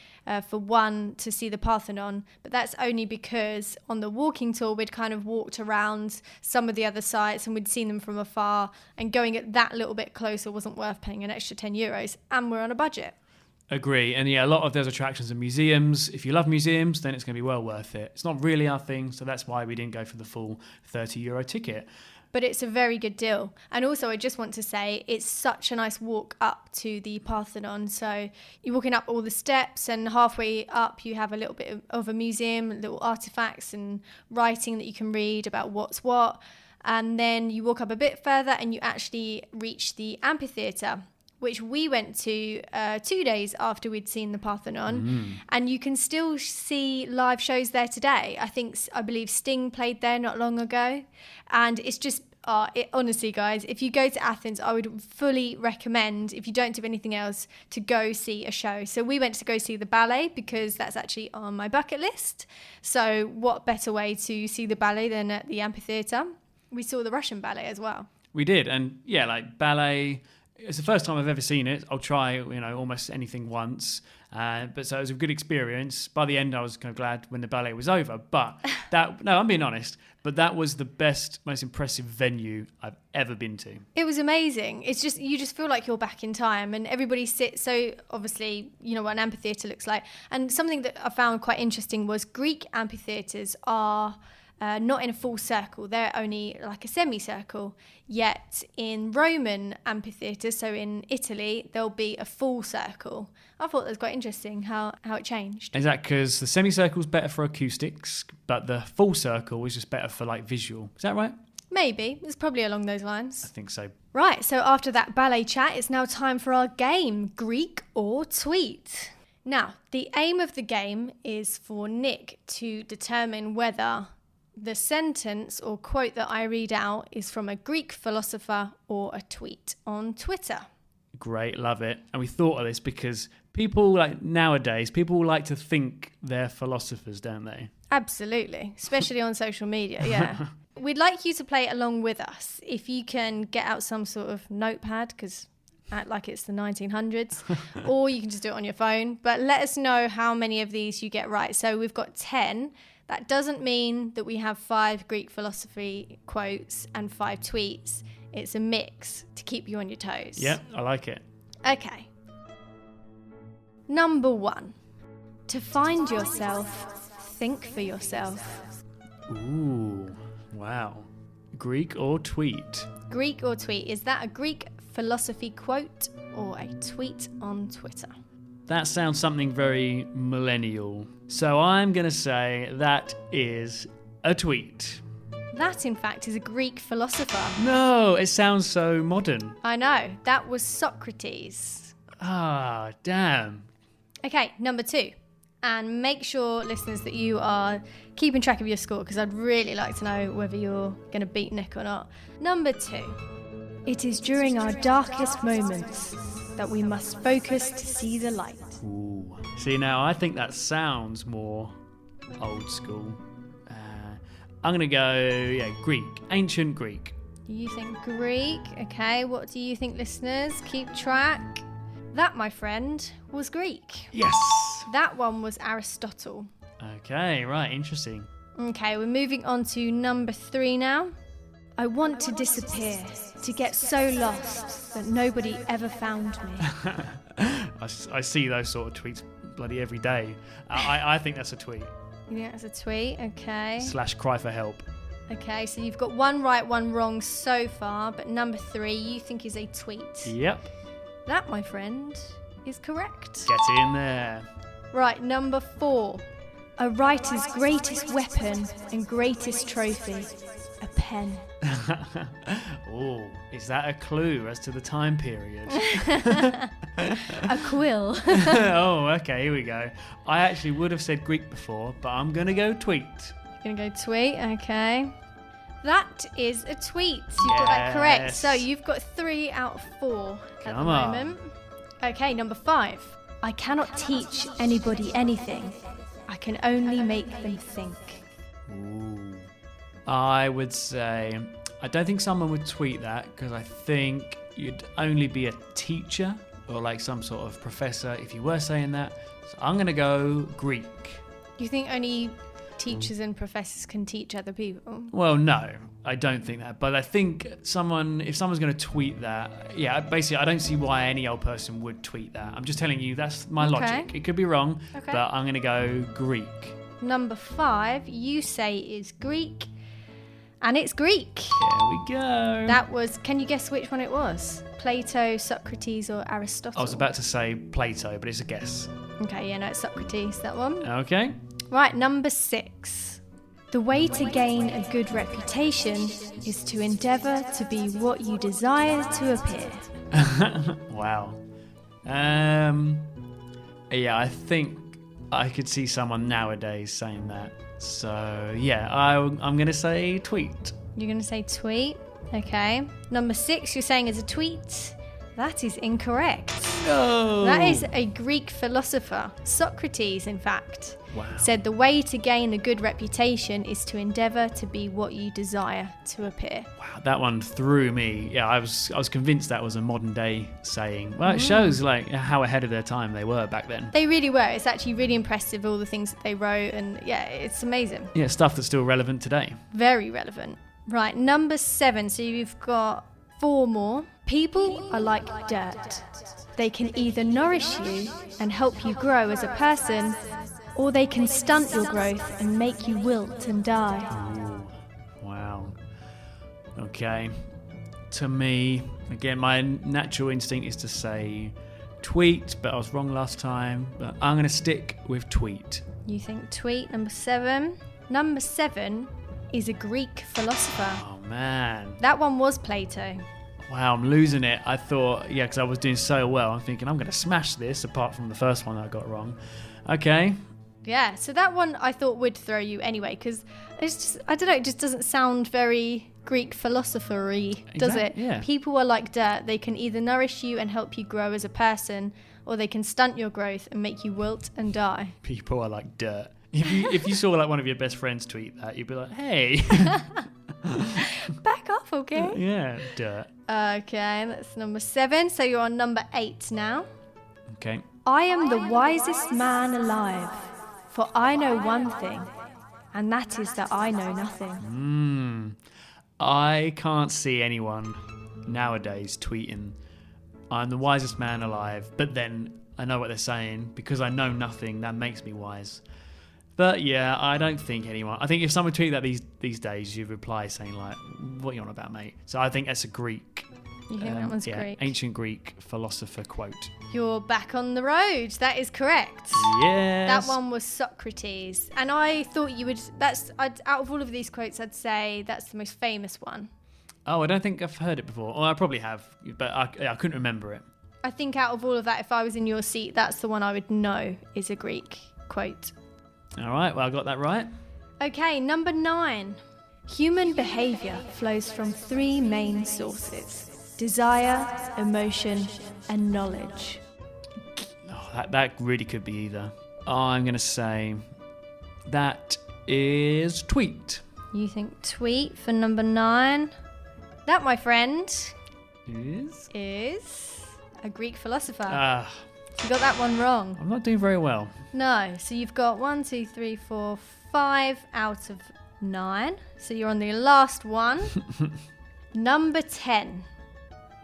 for one to see the Parthenon, but that's only because on the walking tour we'd kind of walked around some of the other sites and we'd seen them from afar, and going at that little bit closer wasn't worth paying an extra €10, and we're on a budget. Agree. And yeah, a lot of those attractions are museums. If you love museums, then it's going to be well worth it. It's not really our thing, so that's why we didn't go for the full €30 ticket. But it's a very good deal. And also, I just want to say, it's such a nice walk up to the Parthenon. So you're walking up all the steps, and halfway up you have a little bit of a museum, little artifacts and writing that you can read about what's what. And then you walk up a bit further and you actually reach the amphitheatre, which we went to 2 days after we'd seen the Parthenon. And you can still see live shows there today. I believe Sting played there not long ago. And it's just, honestly, guys, if you go to Athens, I would fully recommend, if you don't do anything else, to go see a show. So we went to go see the ballet because that's actually on my bucket list. So what better way to see the ballet than at the amphitheatre? We saw the Russian ballet as well. We did. And yeah, like ballet, it's the first time I've ever seen it. I'll try, almost anything once. But so it was a good experience. By the end, I was kind of glad when the ballet was over. But I'm being honest, but that was the best, most impressive venue I've ever been to. It was amazing. It's just, you just feel like you're back in time, and everybody sits. So obviously, you know what an amphitheatre looks like. And something that I found quite interesting was Greek amphitheatres are not in a full circle. They're only like a semicircle. Yet in Roman amphitheatres, so in Italy, there'll be a full circle. I thought that was quite interesting how it changed. Is that because the semicircle's better for acoustics, but the full circle is just better for like visual? Is that right? Maybe. It's probably along those lines. I think so. Right, so after that ballet chat, it's now time for our game, Greek or Tweet. Now, the aim of the game is for Nick to determine whether the sentence or quote that I read out is from a Greek philosopher or a tweet on Twitter. Great, love it. And we thought of this because people nowadays like to think they're philosophers, don't they? Absolutely, especially on social media, yeah. We'd like you to play along with us. If you can get out some sort of notepad, because act like it's the 1900s, or you can just do it on your phone. But let us know how many of these you get right. So we've got 10. That doesn't mean that we have 5 Greek philosophy quotes and 5 tweets. It's a mix to keep you on your toes. Yeah, I like it. Okay. Number 1. To find yourself, think for yourself. Ooh, wow. Greek or tweet? Greek or tweet? Is that a Greek philosophy quote or a tweet on Twitter? That sounds something very millennial. So I'm going to say that is a tweet. That, in fact, is a Greek philosopher. No, it sounds so modern. I know. That was Socrates. Ah, damn. Okay, number 2. And make sure, listeners, that you are keeping track of your score, because I'd really like to know whether you're going to beat Nick or not. Number 2. It is during our darkest moments that we must focus to see the light. Ooh. See, now I think that sounds more old school. I'm going to go, Greek. Ancient Greek. You think Greek? Okay, what do you think, listeners? Keep track. That, my friend, was Greek. Yes. That one was Aristotle. Okay, right, interesting. Okay, we're moving on to number 3 now. I want to disappear, to get so lost that nobody ever found me. I see those sort of tweets bloody every day. I think that's a tweet. You think that's a tweet? Okay. / cry for help. Okay, so you've got 1 right, 1 wrong so far, but number 3 you think is a tweet. Yep. That, my friend, is correct. Get in there. Right, number 4. A writer's greatest weapon and greatest trophy, a pen. Oh, is that a clue as to the time period? A quill. Oh, okay, here we go. I actually would have said Greek before, but I'm going to go tweet. You're going to go tweet, okay. That is a tweet. You've got that correct. So you've got 3 out of 4 at the moment. Okay, number 5. I cannot teach anybody anything. I can only make them think. Ooh. I would say, I don't think someone would tweet that, because I think you'd only be a teacher or like some sort of professor if you were saying that. So I'm going to go Greek. Do you think only teachers and professors can teach other people? Well, no, I don't think that. But I think if someone's going to tweet that, basically I don't see why any old person would tweet that. I'm just telling you, that's my logic. It could be wrong, but I'm going to go Greek. Number 5, you say is Greek. And it's Greek. There we go. That was, can you guess which one it was? Plato, Socrates, or Aristotle? I was about to say Plato, but it's a guess. Okay, no, it's Socrates, that one. Okay. Right, number 6. The way to gain a good reputation is to endeavour to be what you desire to appear. Wow. I think I could see someone nowadays saying that. So, I'm going to say tweet. You're going to say tweet? Okay. Number 6, you're saying is a tweet. That is incorrect. No. That is a Greek philosopher, Socrates, in fact. Wow. Said the way to gain a good reputation is to endeavour to be what you desire to appear. Wow, that one threw me. Yeah, I was convinced that was a modern day saying. Well, it shows like how ahead of their time they were back then. They really were. It's actually really impressive, all the things that they wrote, and it's amazing. Yeah, stuff that's still relevant today. Very relevant. Right, number 7. So you've got 4 more. People are like dirt. They can either nourish you and help you grow as a person, or they can stunt your growth and make you wilt and die. Ooh, wow. Okay. To me, again, my natural instinct is to say tweet, but I was wrong last time. But I'm going to stick with tweet. You think tweet, number 7. Number 7 is a Greek philosopher. Oh, man. That one was Plato. Wow, I'm losing it. I thought, because I was doing so well, I'm thinking I'm going to smash this, apart from the first one that I got wrong. Okay. Yeah, so that one I thought would throw you anyway, because it's just, I don't know, it just doesn't sound very Greek philosopher-y, does it? Yeah. People are like dirt. They can either nourish you and help you grow as a person, or they can stunt your growth and make you wilt and die. People are like dirt. If you saw like one of your best friends tweet that, you'd be like, hey. Back off, okay? Yeah, dirt. Okay, that's number 7. So you're on number 8 now. Okay. I am the wisest man alive, for I know one thing, and that is that I know nothing. I can't see anyone nowadays tweeting, I'm the wisest man alive, but then I know what they're saying. Because I know nothing, that makes me wise. But yeah, I don't think anyone... I think if someone tweeted that these days, you'd reply saying like, what are you on about, mate? So I think that's a Greek. You think that one's Greek? Ancient Greek philosopher quote. You're back on the road. That is correct. Yes. That one was Socrates. And I thought you would... out of all of these quotes, I'd say that's the most famous one. Oh, I don't think I've heard it before. Well, I probably have, but I couldn't remember it. I think out of all of that, if I was in your seat, that's the one I would know is a Greek quote. All right, well, I got that right. Okay, number 9. Human behaviour flows from 3 main sources: desire, emotion, and knowledge. Oh, that really could be either. I'm going to say that is tweet. You think tweet for number 9? That, my friend, is a Greek philosopher. You got that one wrong. I'm not doing very well. No, so you've got 1, 2, 3, 4, 5 out of 9. So you're on the last one. Number 10.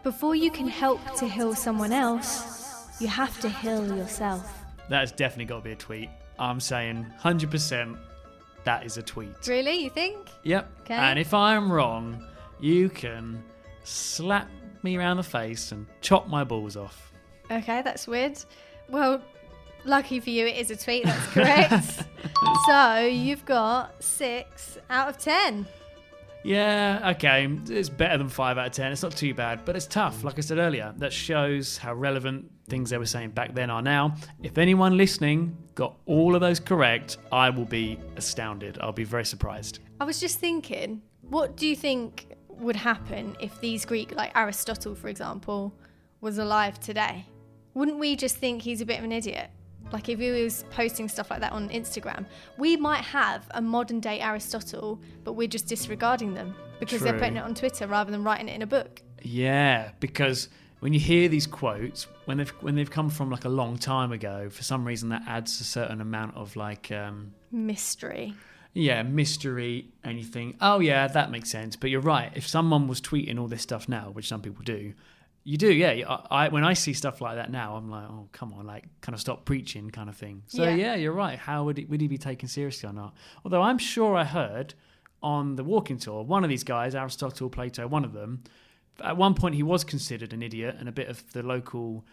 Before you can help to heal someone else, you have to heal yourself. That's definitely got to be a tweet. I'm saying 100% that is a tweet. Really, you think? Yep. Okay. And if I'm wrong, you can slap me around the face and chop my balls off. Okay, that's weird. Well, lucky for you, it is a tweet. That's correct. So you've got 6 out of 10. Yeah, okay. It's better than 5 out of 10. It's not too bad, but it's tough. Like I said earlier, that shows how relevant things they were saying back then are now. If anyone listening got all of those correct, I will be astounded. I'll be very surprised. I was just thinking, what do you think would happen if these Greek, like Aristotle, for example, was alive today? Wouldn't we just think he's a bit of an idiot? Like if he was posting stuff like that on Instagram, we might have a modern day Aristotle, but we're just disregarding them because they're putting it on Twitter rather than writing it in a book. Yeah, because when you hear these quotes, when they've come from like a long time ago, for some reason that adds a certain amount of like mystery. Yeah, mystery, and you think, oh yeah, that makes sense. But you're right. If someone was tweeting all this stuff now, which some people do, you do, yeah. When I see stuff like that now, I'm like, oh, come on, like, kind of stop preaching kind of thing. So, yeah you're right. How would he be taken seriously or not? Although I'm sure I heard on the walking tour, one of these guys, Aristotle, Plato, one of them, at one point he was considered an idiot and a bit of the local...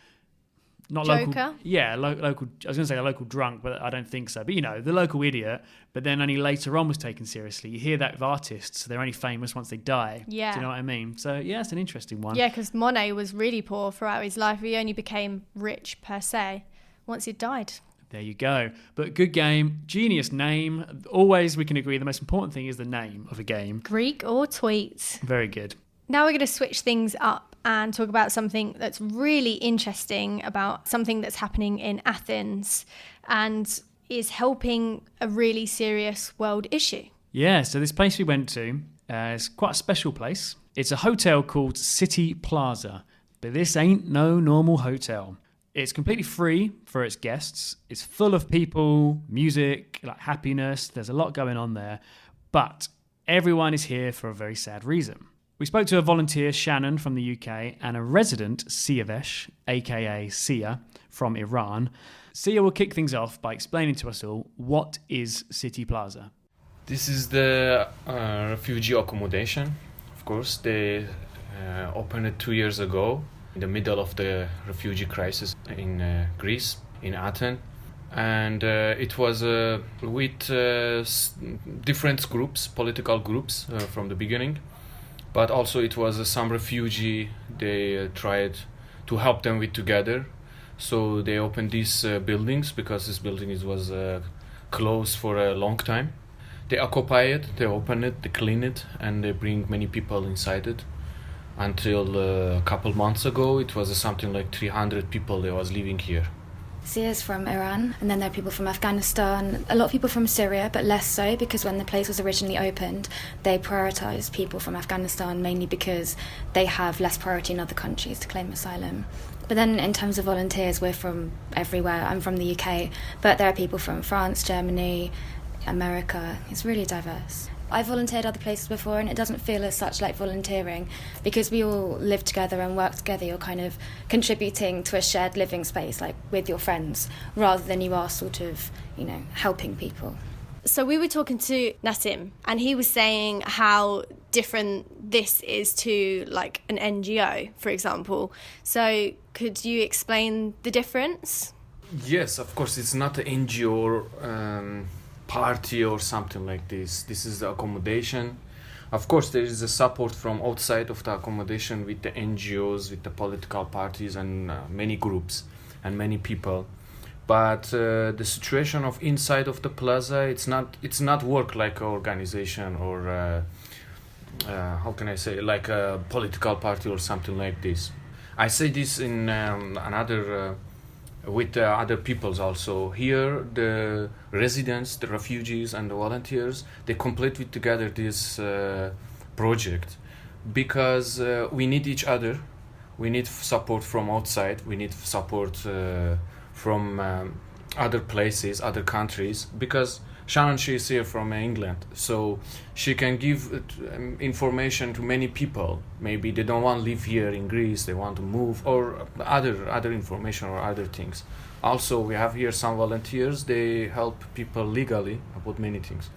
Not Joker? Local, yeah, local. I was going to say a local drunk, but I don't think so. But, you know, the local idiot, but then only later on was taken seriously. You hear that with artists, they're only famous once they die. Yeah. Do you know what I mean? So, yeah, it's an interesting one. Yeah, because Monet was really poor throughout his life. He only became rich, per se, once he died. There you go. But good game, genius name. Always, we can agree, the most important thing is the name of a game. Greek or tweet. Very good. Now we're going to switch things up and talk about something that's really interesting, about something that's happening in Athens and is helping a really serious world issue. Yeah, so this place we went to is quite a special place. It's a hotel called City Plaza, but this ain't no normal hotel. It's completely free for its guests. It's full of people, music, like happiness. There's a lot going on there, but everyone is here for a very sad reason. We spoke to a volunteer, Shannon, from the UK, and a resident, Siavesh, aka Sia, from Iran. Sia will kick things off by explaining to us all, what is City Plaza? This is the refugee accommodation. Of course, they opened it 2 years ago, in the middle of the refugee crisis in Greece, in Athens. And it was with different groups, political groups from the beginning. But also it was some refugee they tried to help them with together. So they opened these buildings because this building was closed for a long time. They occupy it, they open it, they clean it, and they bring many people inside it. Until a couple months ago, it was something like 300 people that was living here. Sia's from Iran, and then there are people from Afghanistan, a lot of people from Syria, but less so because when the place was originally opened, they prioritised people from Afghanistan mainly because they have less priority in other countries to claim asylum. But then in terms of volunteers, we're from everywhere. I'm from the UK, but there are people from France, Germany, America. It's really diverse. I volunteered other places before, and it doesn't feel as such like volunteering, because we all live together and work together. You're kind of contributing to a shared living space, like with your friends, rather than you are sort of, you know, helping people. So we were talking to Nassim, and he was saying how different this is to like an NGO, for example. So could you explain the difference? Yes, of course, it's not an NGO or party or something like this. This is the accommodation. Of course, there is a support from outside of the accommodation with the NGOs, with the political parties and many groups and many people. But the situation of inside of the plaza, it's not work like an organization or how can I say, like a political party or something like this. I say this in another with other peoples also. Here, the residents, the refugees, and the volunteers, they complete with together this project because we need each other. We need support from outside. We need support from other places, other countries, because Shannon, she is here from England, so she can give information to many people. Maybe they don't want to live here in Greece, they want to move, or other information or other things. Also, we have here some volunteers, they help people legally about many things.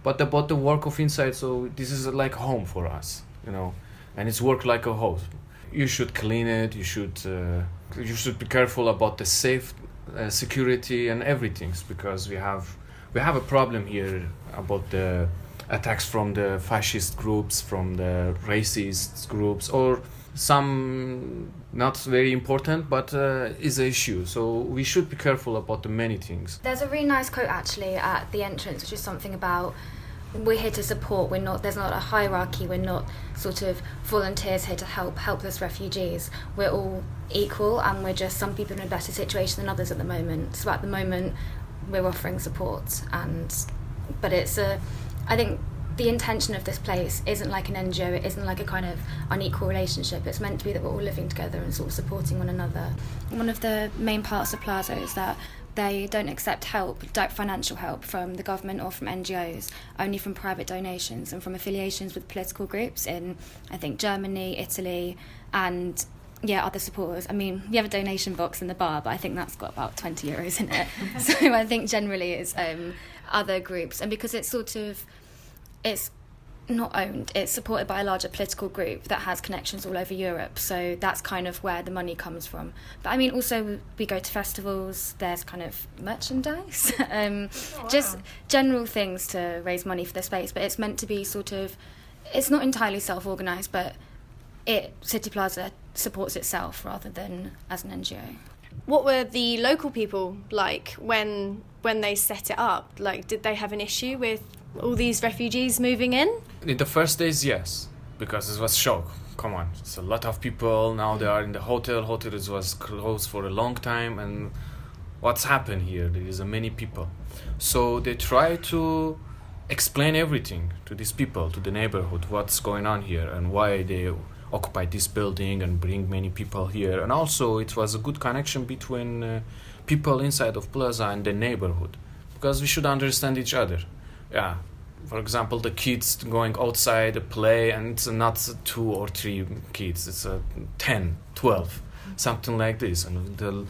But about the work of inside, so this is like home for us, you know, and it's work like a house. You should clean it, you should be careful about the safe security and everything, because we have a problem here about the attacks from the fascist groups, from the racist groups, or some not very important, but is an issue. So we should be careful about the many things. There's a really nice quote actually at the entrance, which is something about, we're here to support, there's not a hierarchy, we're not sort of volunteers here to help helpless refugees. We're all equal, and we're just some people in a better situation than others at the moment. So at the moment, we're offering support, but I think the intention of this place isn't like an NGO, it isn't like a kind of unequal relationship. It's meant to be that we're all living together and sort of supporting one another. One of the main parts of Plaza is that they don't accept direct financial help from the government or from NGOs, only from private donations and from affiliations with political groups in, I think, Germany, Italy, and other supporters. I mean, we have a donation box in the bar, but I think that's got about 20 euros in it. So I think generally it's other groups. And because it's not owned, it's supported by a larger political group that has connections all over Europe. So that's kind of where the money comes from. But I mean, also we go to festivals, there's kind of merchandise, just general things to raise money for the space. But it's meant to be sort of, it's not entirely self-organised, but City Plaza supports itself rather than as an NGO. What were the local people like when they set it up? Like, did they have an issue with all these refugees moving in? In the first days, yes, because it was shock. Come on, it's a lot of people. Now they are in the hotel. Hotel was closed for a long time, and what's happened here? There is many people. So they try to explain everything to these people, to the neighborhood, what's going on here and why they occupy this building and bring many people here. And also it was a good connection between people inside of Plaza and the neighborhood, because we should understand each other. Yeah, for example, the kids going outside to play, and it's not 2 or 3 kids, it's 10, 12, something like this. And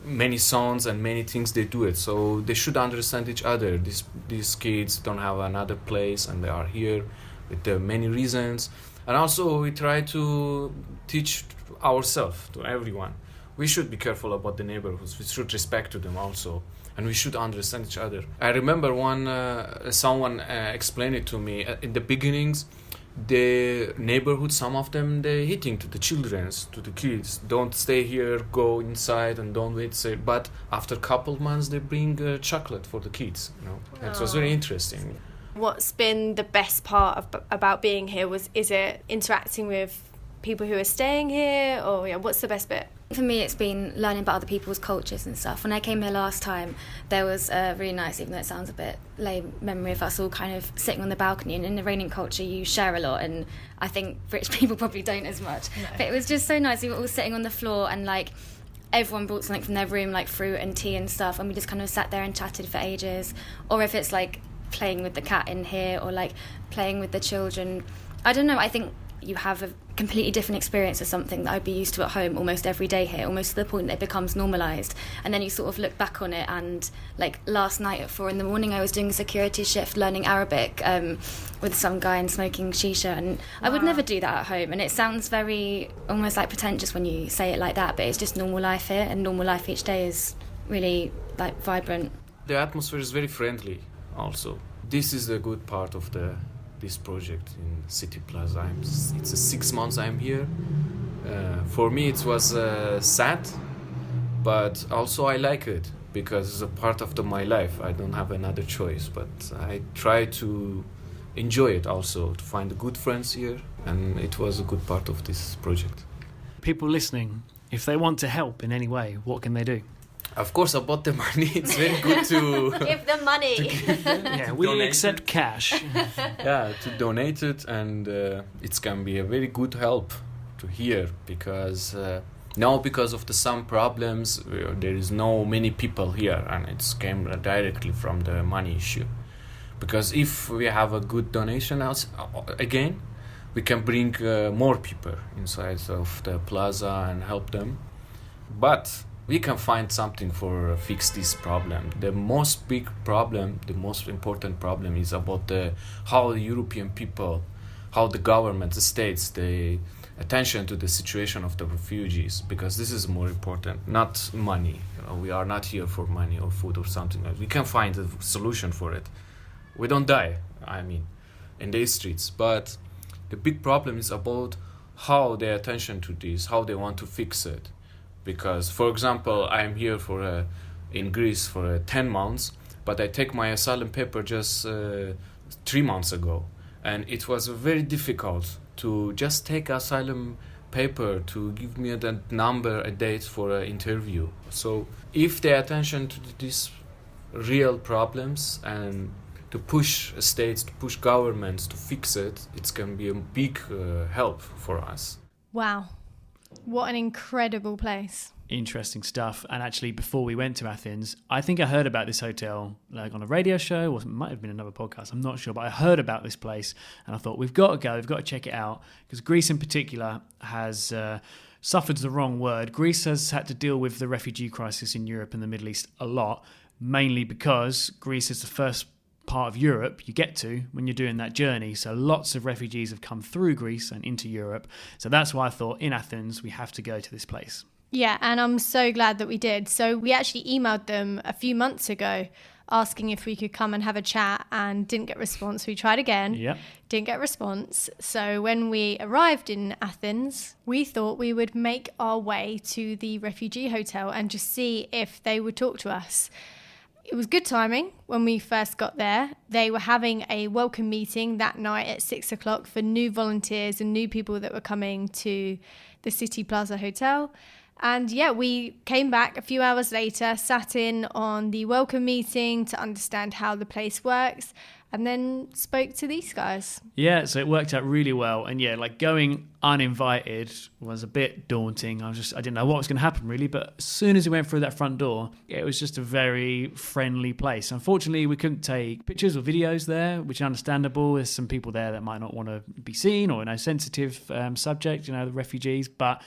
many sons and many things they do it, so they should understand each other. These kids don't have another place, and they are here with the many reasons. And also we try to teach ourselves to everyone. We should be careful about the neighborhoods. We should respect to them also, and we should understand each other. I remember someone explained it to me in the beginnings. The neighborhood, some of them, they're hitting to the children, to the kids. Don't stay here, go inside and don't wait. But after a couple months, they bring chocolate for the kids. You know, it was very interesting. What's been the best part about being here? Is it interacting with people who are staying here, or what's the best bit? For me, it's been learning about other people's cultures and stuff. When I came here last time, there was a really nice, even though it sounds a bit lame, memory of us all kind of sitting on the balcony. And in the Iranian culture, you share a lot, and I think rich people probably don't as much. No. But it was just so nice. We were all sitting on the floor, and like everyone brought something from their room, like fruit and tea and stuff, and we just kind of sat there and chatted for ages. Or if it's like playing with the cat in here or like playing with the children. I don't know, I think you have a completely different experience of something that I'd be used to at home almost every day here, almost to the point that it becomes normalised. And then you sort of look back on it, and like last night at 4 a.m, I was doing a security shift learning Arabic with some guy and smoking shisha, and I would never do that at home. And it sounds very almost like pretentious when you say it like that, but it's just normal life here, and normal life each day is really like vibrant. The atmosphere is very friendly also. This is the good part of this project in City Plaza. It's 6 months I'm here. For me it was sad, but also I like it because it's a part of my life. I don't have another choice, but I try to enjoy it also, to find good friends here, and it was a good part of this project. People listening, if they want to help in any way, what can they do? Of course, about the money, it's very good to Give them money. Yeah, we donate accept cash. yeah, to donate it, and it can be a very good help to hear, because now because of some problems there is no many people here, and it came directly from the money issue. Because if we have a good donation again, we can bring more people inside of the plaza and help them. But we can find something for fix this problem. The most big problem, the most important problem is about how the European people, how the government, the states, the attention to the situation of the refugees, because this is more important, not money. We are not here for money or food or something like that. We can find a solution for it. We don't die, in the streets. But the big problem is about how their attention to this, how they want to fix it. Because, for example, I'm here in Greece for 10 months, but I take my asylum paper just 3 months ago. And it was very difficult to just take asylum paper to give me a number, a date for an interview. So if they attention to these real problems and to push states, to push governments to fix it, it can be a big help for us. Wow. What an incredible place. Interesting stuff. And actually, before we went to Athens, I think I heard about this hotel like on a radio show, or it might have been another podcast, I'm not sure, but I heard about this place and I thought, we've got to go, we've got to check it out, because Greece in particular has suffered the wrong word. Greece has had to deal with the refugee crisis in Europe and the Middle East a lot, mainly because Greece is the first part of Europe you get to when you're doing that journey. So lots of refugees have come through Greece and into Europe. So that's why I thought in Athens we have to go to this place. Yeah, and I'm so glad that we did. So we actually emailed them a few months ago asking if we could come and have a chat, and didn't get a response. We tried again, didn't get a response. So when we arrived in Athens, we thought we would make our way to the refugee hotel and just see if they would talk to us. It was good timing when we first got there. They were having a welcome meeting that night at 6 o'clock for new volunteers and new people that were coming to the City Plaza Hotel. And yeah, we came back a few hours later, sat in on the welcome meeting to understand how the place works, and then spoke to these guys. Yeah, so it worked out really well. And yeah, like going uninvited was a bit daunting. I didn't know what was going to happen really, but as soon as we went through that front door, it was just a very friendly place. Unfortunately, we couldn't take pictures or videos there, which is understandable. There's some people there that might not want to be seen, or sensitive subject, the refugees, but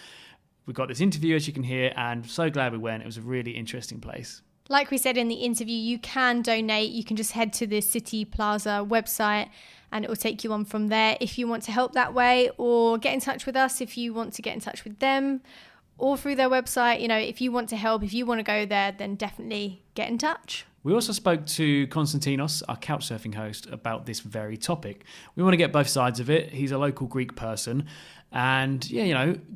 we got this interview, as you can hear, and so glad we went. It was a really interesting place. Like we said in the interview, you can donate. You can just head to the City Plaza website and it will take you on from there if you want to help that way, or get in touch with us if you want to get in touch with them, or through their website. If you want to help, if you want to go there, then definitely get in touch. We also spoke to Konstantinos, our couchsurfing host, about this very topic. We want to get both sides of it. He's a local Greek person. And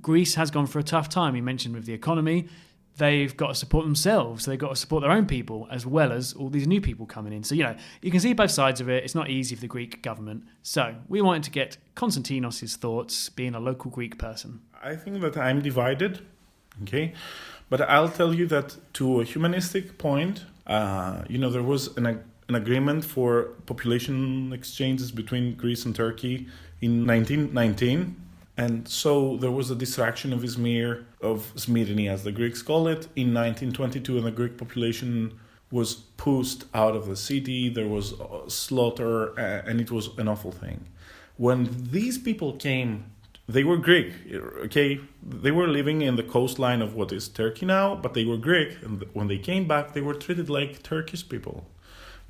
Greece has gone for a tough time. He mentioned with the economy, they've got to support themselves. They've got to support their own people as well as all these new people coming in. So, you can see both sides of it. It's not easy for the Greek government. So we wanted to get Konstantinos' thoughts, being a local Greek person. I think that I'm divided, okay? But I'll tell you that to a humanistic point, there was an agreement for population exchanges between Greece and Turkey in 1919. And so there was a distraction of Izmir, of Smirni as the Greeks call it, in 1922, and the Greek population was pushed out of the city. There was slaughter, and it was an awful thing. When these people came, they were Greek, okay? They were living in the coastline of what is Turkey now, but they were Greek, and when they came back, they were treated like Turkish people.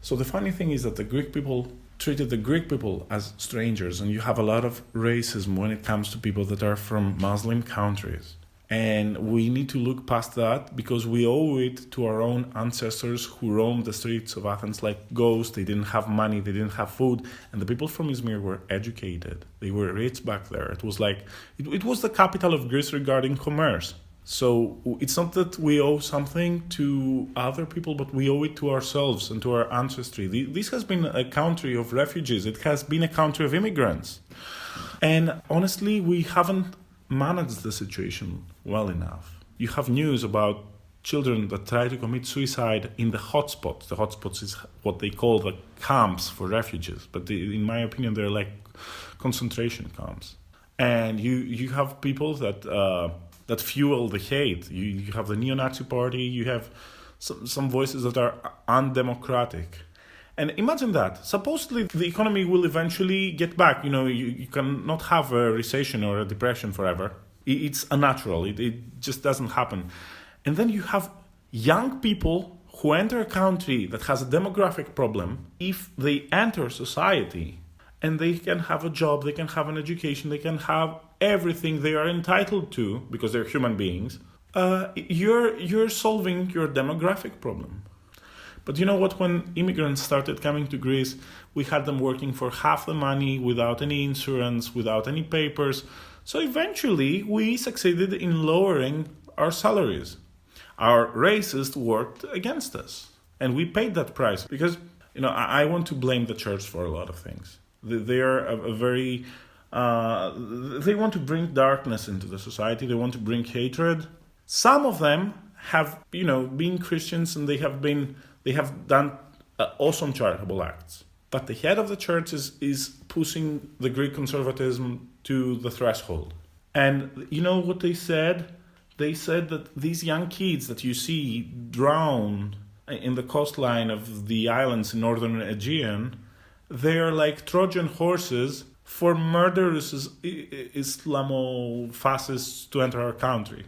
So the funny thing is that the Greek people treated the Greek people as strangers, and you have a lot of racism when it comes to people that are from Muslim countries. And we need to look past that because we owe it to our own ancestors who roamed the streets of Athens like ghosts. They didn't have money, they didn't have food. And the people from Izmir were educated. They were rich back there. It was like, it was the capital of Greece regarding commerce. So it's not that we owe something to other people, but we owe it to ourselves and to our ancestry. This has been a country of refugees. It has been a country of immigrants. And honestly, we haven't managed the situation well enough. You have news about children that try to commit suicide in the hotspots. The hotspots is what they call the camps for refugees, but in my opinion, they're like concentration camps. And you have people that fuel the hate. You have the neo-Nazi party. You have some voices that are undemocratic. And imagine that. Supposedly, the economy will eventually get back. You cannot have a recession or a depression forever. It's unnatural. It just doesn't happen. And then you have young people who enter a country that has a demographic problem. If they enter society and they can have a job, they can have an education, they can have everything they are entitled to because they're human beings, you're solving your demographic problem. But you know what? When immigrants started coming to Greece, we had them working for half the money, without any insurance, without any papers. So eventually, we succeeded in lowering our salaries. Our racists worked against us. And we paid that price because, I want to blame the church for a lot of things. They are they want to bring darkness into the society. They want to bring hatred. Some of them have, been Christians, and they have done awesome charitable acts. But the head of the church is pushing the Greek conservatism to the threshold. And you know what they said? They said that these young kids that you see drown in the coastline of the islands in northern Aegean, they are like Trojan horses for murderous Islamo-fascists to enter our country.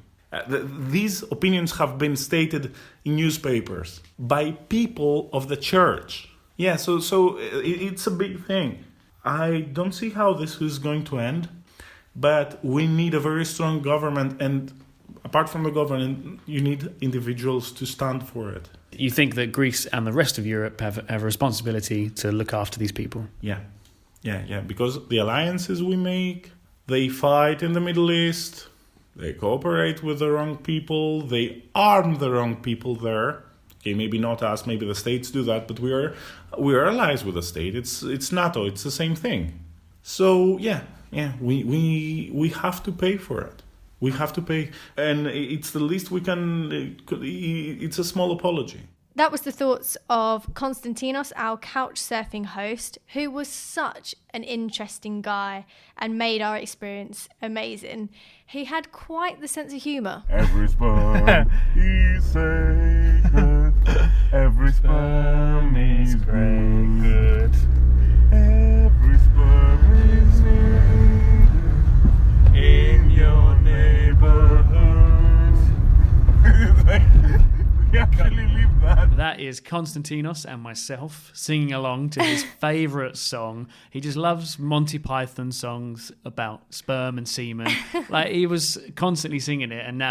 These opinions have been stated in newspapers by people of the church. Yeah, so it's a big thing. I don't see how this is going to end, but we need a very strong government, and apart from the government, you need individuals to stand for it. You think that Greece and the rest of Europe have a responsibility to look after these people? Yeah, because the alliances we make, they fight in the Middle East, they cooperate with the wrong people, they arm the wrong people there. Okay, maybe not us, maybe the states do that, but we are allies with the state. It's NATO, it's the same thing. So we have to pay for it. We have to pay, and it's the least we can. It's a small apology. That was the thoughts of Konstantinos, our couch surfing host, who was such an interesting guy and made our experience amazing. He had quite the sense of humour. Every sperm is sacred. Every sperm is good. Every sperm is needed in your neighborhood. We actually live that. That is Konstantinos and myself singing along to his favourite song. He just loves Monty Python songs about sperm and semen. Like, he was constantly singing it, and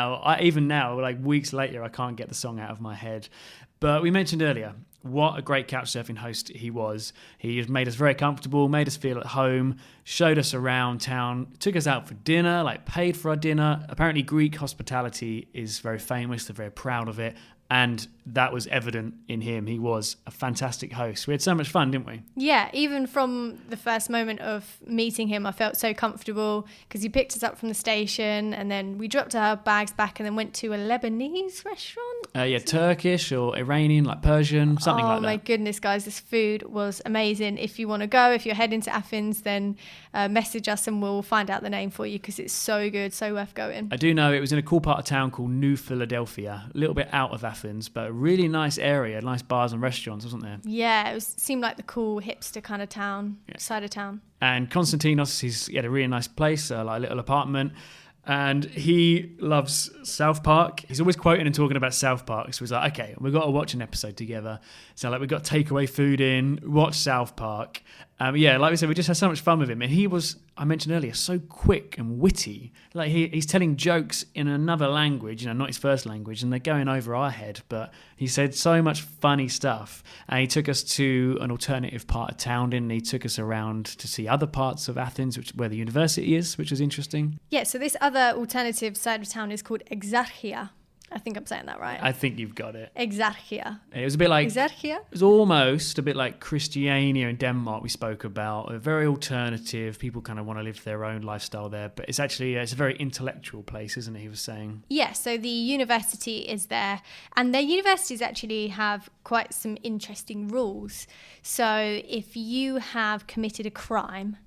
even now, like weeks later, I can't get the song out of my head. But we mentioned earlier, what a great couchsurfing host he was. He made us very comfortable, made us feel at home, showed us around town, took us out for dinner, paid for our dinner. Apparently Greek hospitality is very famous. They're very proud of it. And that was evident in him. He was a fantastic host. We had so much fun, didn't we? Yeah, even from the first moment of meeting him, I felt so comfortable because he picked us up from the station and then we dropped our bags back and then went to a Lebanese restaurant. Turkish or Iranian, Persian, something like that. Oh my goodness, guys, this food was amazing. If you want to go, if you're heading to Athens, then message us and we'll find out the name for you because it's so good, so worth going. I do know it was in a cool part of town called New Philadelphia, a little bit out of Athens, but really nice area, nice bars and restaurants, wasn't there? Yeah, seemed like the cool hipster kind of town, side of town. And Konstantinos, he had a really nice place, like a little apartment. And he loves South Park. He's always quoting and talking about South Park. So he's like, okay, we've got to watch an episode together. So like we've got takeaway food in, watch South Park. Yeah, like we said, we just had so much fun with him. And he was, I mentioned earlier, so quick and witty. Like he's telling jokes in another language, not his first language, and they're going over our head. But he said so much funny stuff. And he took us to an alternative part of town, and he took us around to see other parts of Athens, where the university is, which was interesting. Yeah, so this other alternative side of town is called Exarchia. I think I'm saying that right. I think you've got it. Exarchia. It was a bit like... Exarchia? It was almost a bit like Christiania in Denmark we spoke about. Very alternative. People kind of want to live their own lifestyle there. But it's actually it's a very intellectual place, isn't it, he was saying? Yeah, so the university is there. And their universities actually have quite some interesting rules. So if you have committed a crime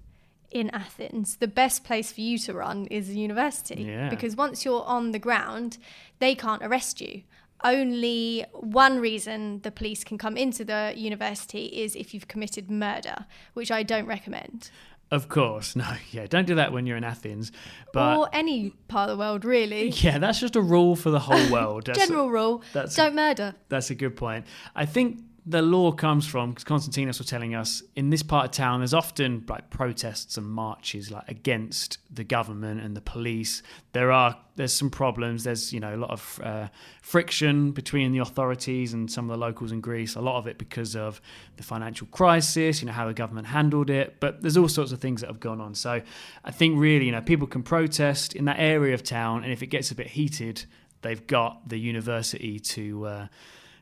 in Athens, the best place for you to run is the university. Yeah. Because once you're on the ground, they can't arrest you. Only one reason the police can come into the university is if you've committed murder, which I don't recommend. Of course. No, yeah, don't do that when you're in Athens. But or any part of the world, really. Yeah, that's just a rule for the whole world. General rule, don't murder. That's a good point. I think the law comes from, because Konstantinos was telling us, in this part of town, there's often like protests and marches like against the government and the police. There's some problems. There's a lot of friction between the authorities and some of the locals in Greece. A lot of it because of the financial crisis, how the government handled it. But there's all sorts of things that have gone on. So I think really, people can protest in that area of town, and if it gets a bit heated, they've got the university to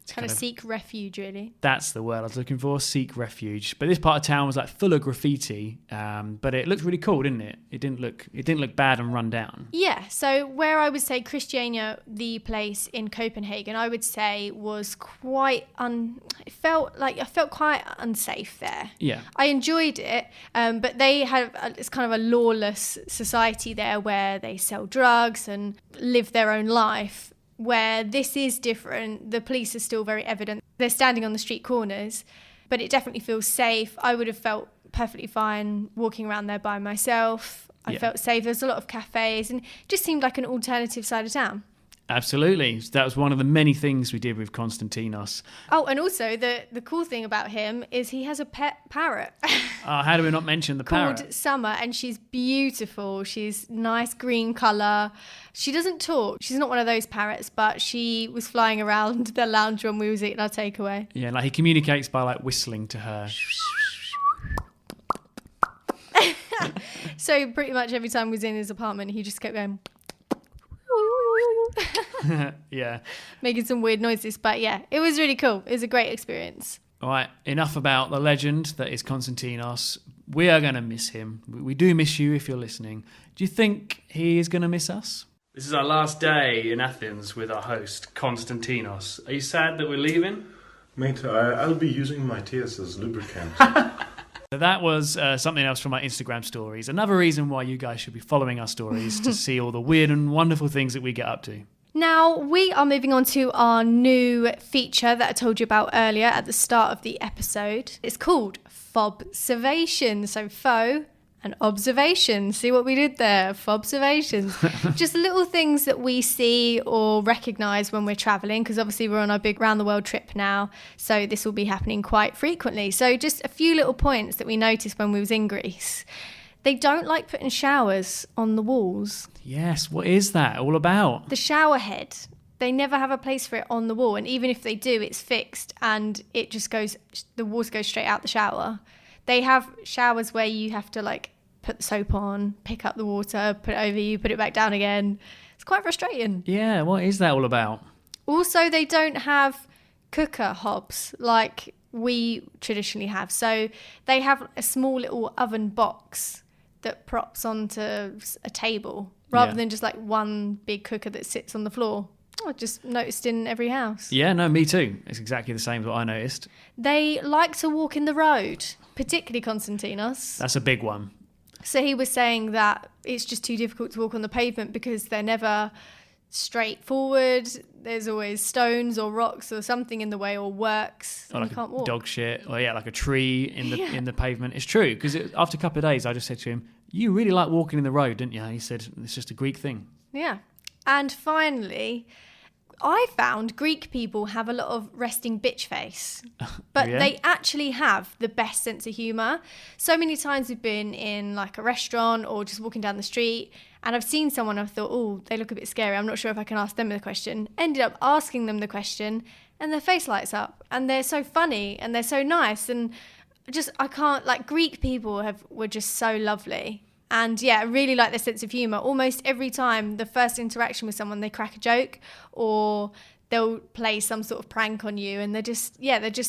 kind of seek refuge, really. That's the word I was looking for, seek refuge. But this part of town was like full of graffiti, but it looked really cool, didn't it? It didn't look bad and run down. Yeah, so where I would say Christiania, the place in Copenhagen, I would say was quite I felt quite unsafe there. Yeah. I enjoyed it, but they have it's kind of a lawless society there where they sell drugs and live their own life. Where this is different, the police are still very evident. They're standing on the street corners, but it definitely feels safe. I would have felt perfectly fine walking around there by myself. I felt safe. There's a lot of cafes, and it just seemed like an alternative side of town. Absolutely. That was one of the many things we did with Konstantinos. Oh, and also the cool thing about him is he has a pet parrot. How do we not mention the parrot? Called Summer, and she's beautiful. She's nice green colour. She doesn't talk. She's not one of those parrots, but she was flying around the lounge when we was eating our takeaway. Yeah, like he communicates by like whistling to her. So pretty much every time we was in his apartment, he just kept going... Yeah, making some weird noises, but yeah, it was really cool. It was a great experience. All right, enough about the legend that is Konstantinos. We are going to miss him. We do miss you if you're listening. Do you think he is going to miss us? This is our last day in Athens with our host, Konstantinos. Are you sad that we're leaving? Mate, I'll be using my tears as lubricant. So that was something else from my Instagram stories. Another reason why you guys should be following our stories to see all the weird and wonderful things that we get up to. Now, we are moving on to our new feature that I told you about earlier at the start of the episode. It's called Fobservation. So faux and observation. See what we did there? Fobservations. Just little things that we see or recognise when we're travelling, because obviously we're on our big round the world trip now. So this will be happening quite frequently. So just a few little points that we noticed when we was in Greece. They don't like putting showers on the walls. Yes, what is that all about? The shower head. They never have a place for it on the wall. And even if they do, it's fixed and it just goes, the water goes straight out the shower. They have showers where you have to like put the soap on, pick up the water, put it over you, put it back down again. It's quite frustrating. Yeah, what is that all about? Also, they don't have cooker hobs like we traditionally have. So they have a small little oven box that props onto a table rather than just like one big cooker that sits on the floor. I just noticed in every house. Yeah, no, me too. It's exactly the same as what I noticed. They like to walk in the road, particularly Konstantinos. That's a big one. So he was saying that it's just too difficult to walk on the pavement because they're never straightforward. There's always stones or rocks or something in the way, or works, Or and like you can't walk. dog shit, or like a tree in the pavement. It's true, because after a couple of days, I just said to him, "You really like walking in the road, didn't you?" He said, "It's just a Greek thing." Yeah. And finally, I found Greek people have a lot of resting bitch face, but Yeah? they actually have the best sense of humour. So many times we've been in like a restaurant or just walking down the street, and I've seen someone, I've thought, oh, they look a bit scary. I'm not sure if I can ask them the question. Ended up asking them the question, and their face lights up, and they're so funny and they're so nice, and I can't, like, Greek people were just so lovely. And yeah, I really like their sense of humour. Almost every time, the first interaction with someone, they crack a joke or they'll play some sort of prank on you. And they're just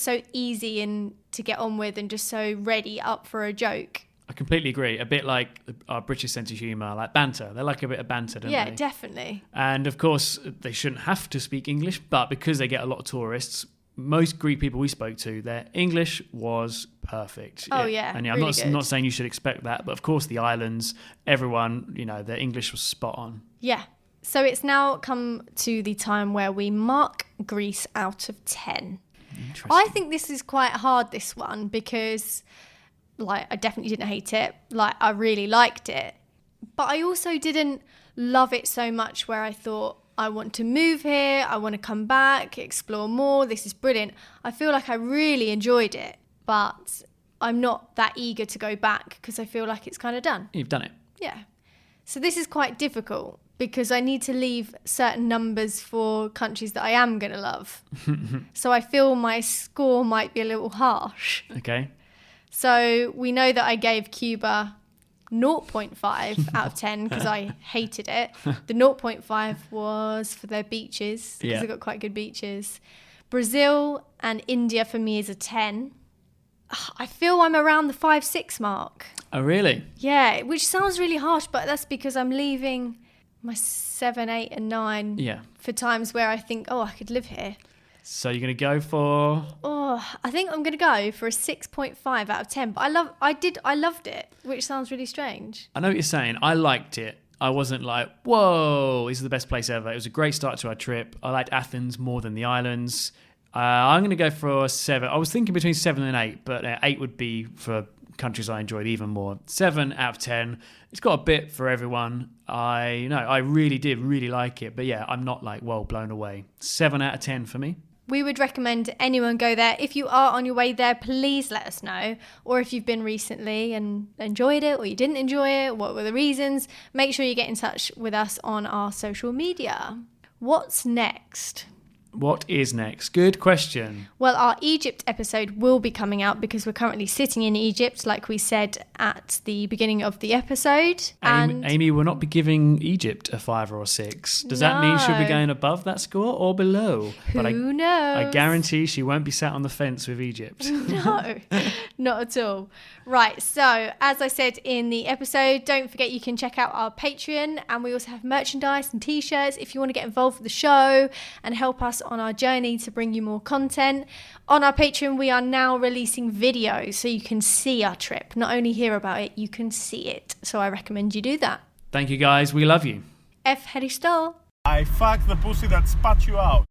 so easy and to get on with, and just so ready up for a joke. I completely agree. A bit like our British sense of humour, like banter. They like a bit of banter, don't they? Yeah, definitely. And of course, they shouldn't have to speak English, but because they get a lot of tourists, most Greek people we spoke to, their English was perfect. Oh, yeah, And really I'm good. not saying you should expect that, but of course the islands, everyone, their English was spot on. Yeah. So it's now come to the time where we mark Greece out of 10. Interesting. I think this is quite hard, this one, because I definitely didn't hate it. I really liked it. But I also didn't love it so much where I thought, I want to move here, I want to come back, explore more, this is brilliant. I feel like I really enjoyed it, but I'm not that eager to go back because I feel like it's kind of done. You've done it. Yeah. So this is quite difficult because I need to leave certain numbers for countries that I am going to love. So I feel my score might be a little harsh. Okay. So we know that I gave Cuba 0.5 out of 10 because I hated it. The 0.5 was for their beaches because they've got quite good beaches. Brazil and India for me is a 10. I feel I'm around the 5-6 mark. Oh, really? Yeah, which sounds really harsh, but that's because I'm leaving my 7, 8 and 9 for times where I think, I could live here. So you're going to go for... I think I'm going to go for a 6.5 out of 10. But I loved it, which sounds really strange. I know what you're saying. I liked it. I wasn't like, whoa, this is the best place ever. It was a great start to our trip. I liked Athens more than the islands. I'm going to go for a 7. I was thinking between 7 and 8, but 8 would be for countries I enjoyed even more. 7 out of 10. It's got a bit for everyone. I really did really like it. But yeah, I'm not blown away. 7 out of 10 for me. We would recommend anyone go there. If you are on your way there, please let us know. Or if you've been recently and enjoyed it, or you didn't enjoy it, what were the reasons? Make sure you get in touch with us on our social media. What's next? What is next? Good question. Well, our Egypt episode will be coming out because we're currently sitting in Egypt, like we said at the beginning of the episode. Amy will not be giving Egypt a 5 or a 6. Does that mean she'll be going above that score or below? Who knows? I guarantee she won't be sat on the fence with Egypt. No, not at all. Right, so as I said in the episode, don't forget you can check out our Patreon, and we also have merchandise and t-shirts if you want to get involved with the show and help us on our journey to bring you more content. On our Patreon, we are now releasing videos so you can see our trip. Not only hear about it, you can see it. So I recommend you do that. Thank you guys, we love you. Ευχαριστώ. I fucked the pussy that spat you out.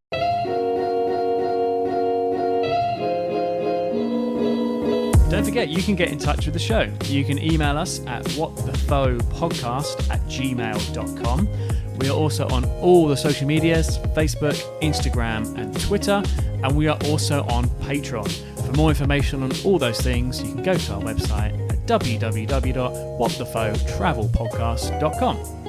Don't forget, you can get in touch with the show. You can email us at whatthefopodcast@gmail.com. We are also on all the social medias, Facebook, Instagram and Twitter, and we are also on Patreon. For more information on all those things, you can go to our website at www.whatthefopodcast.com.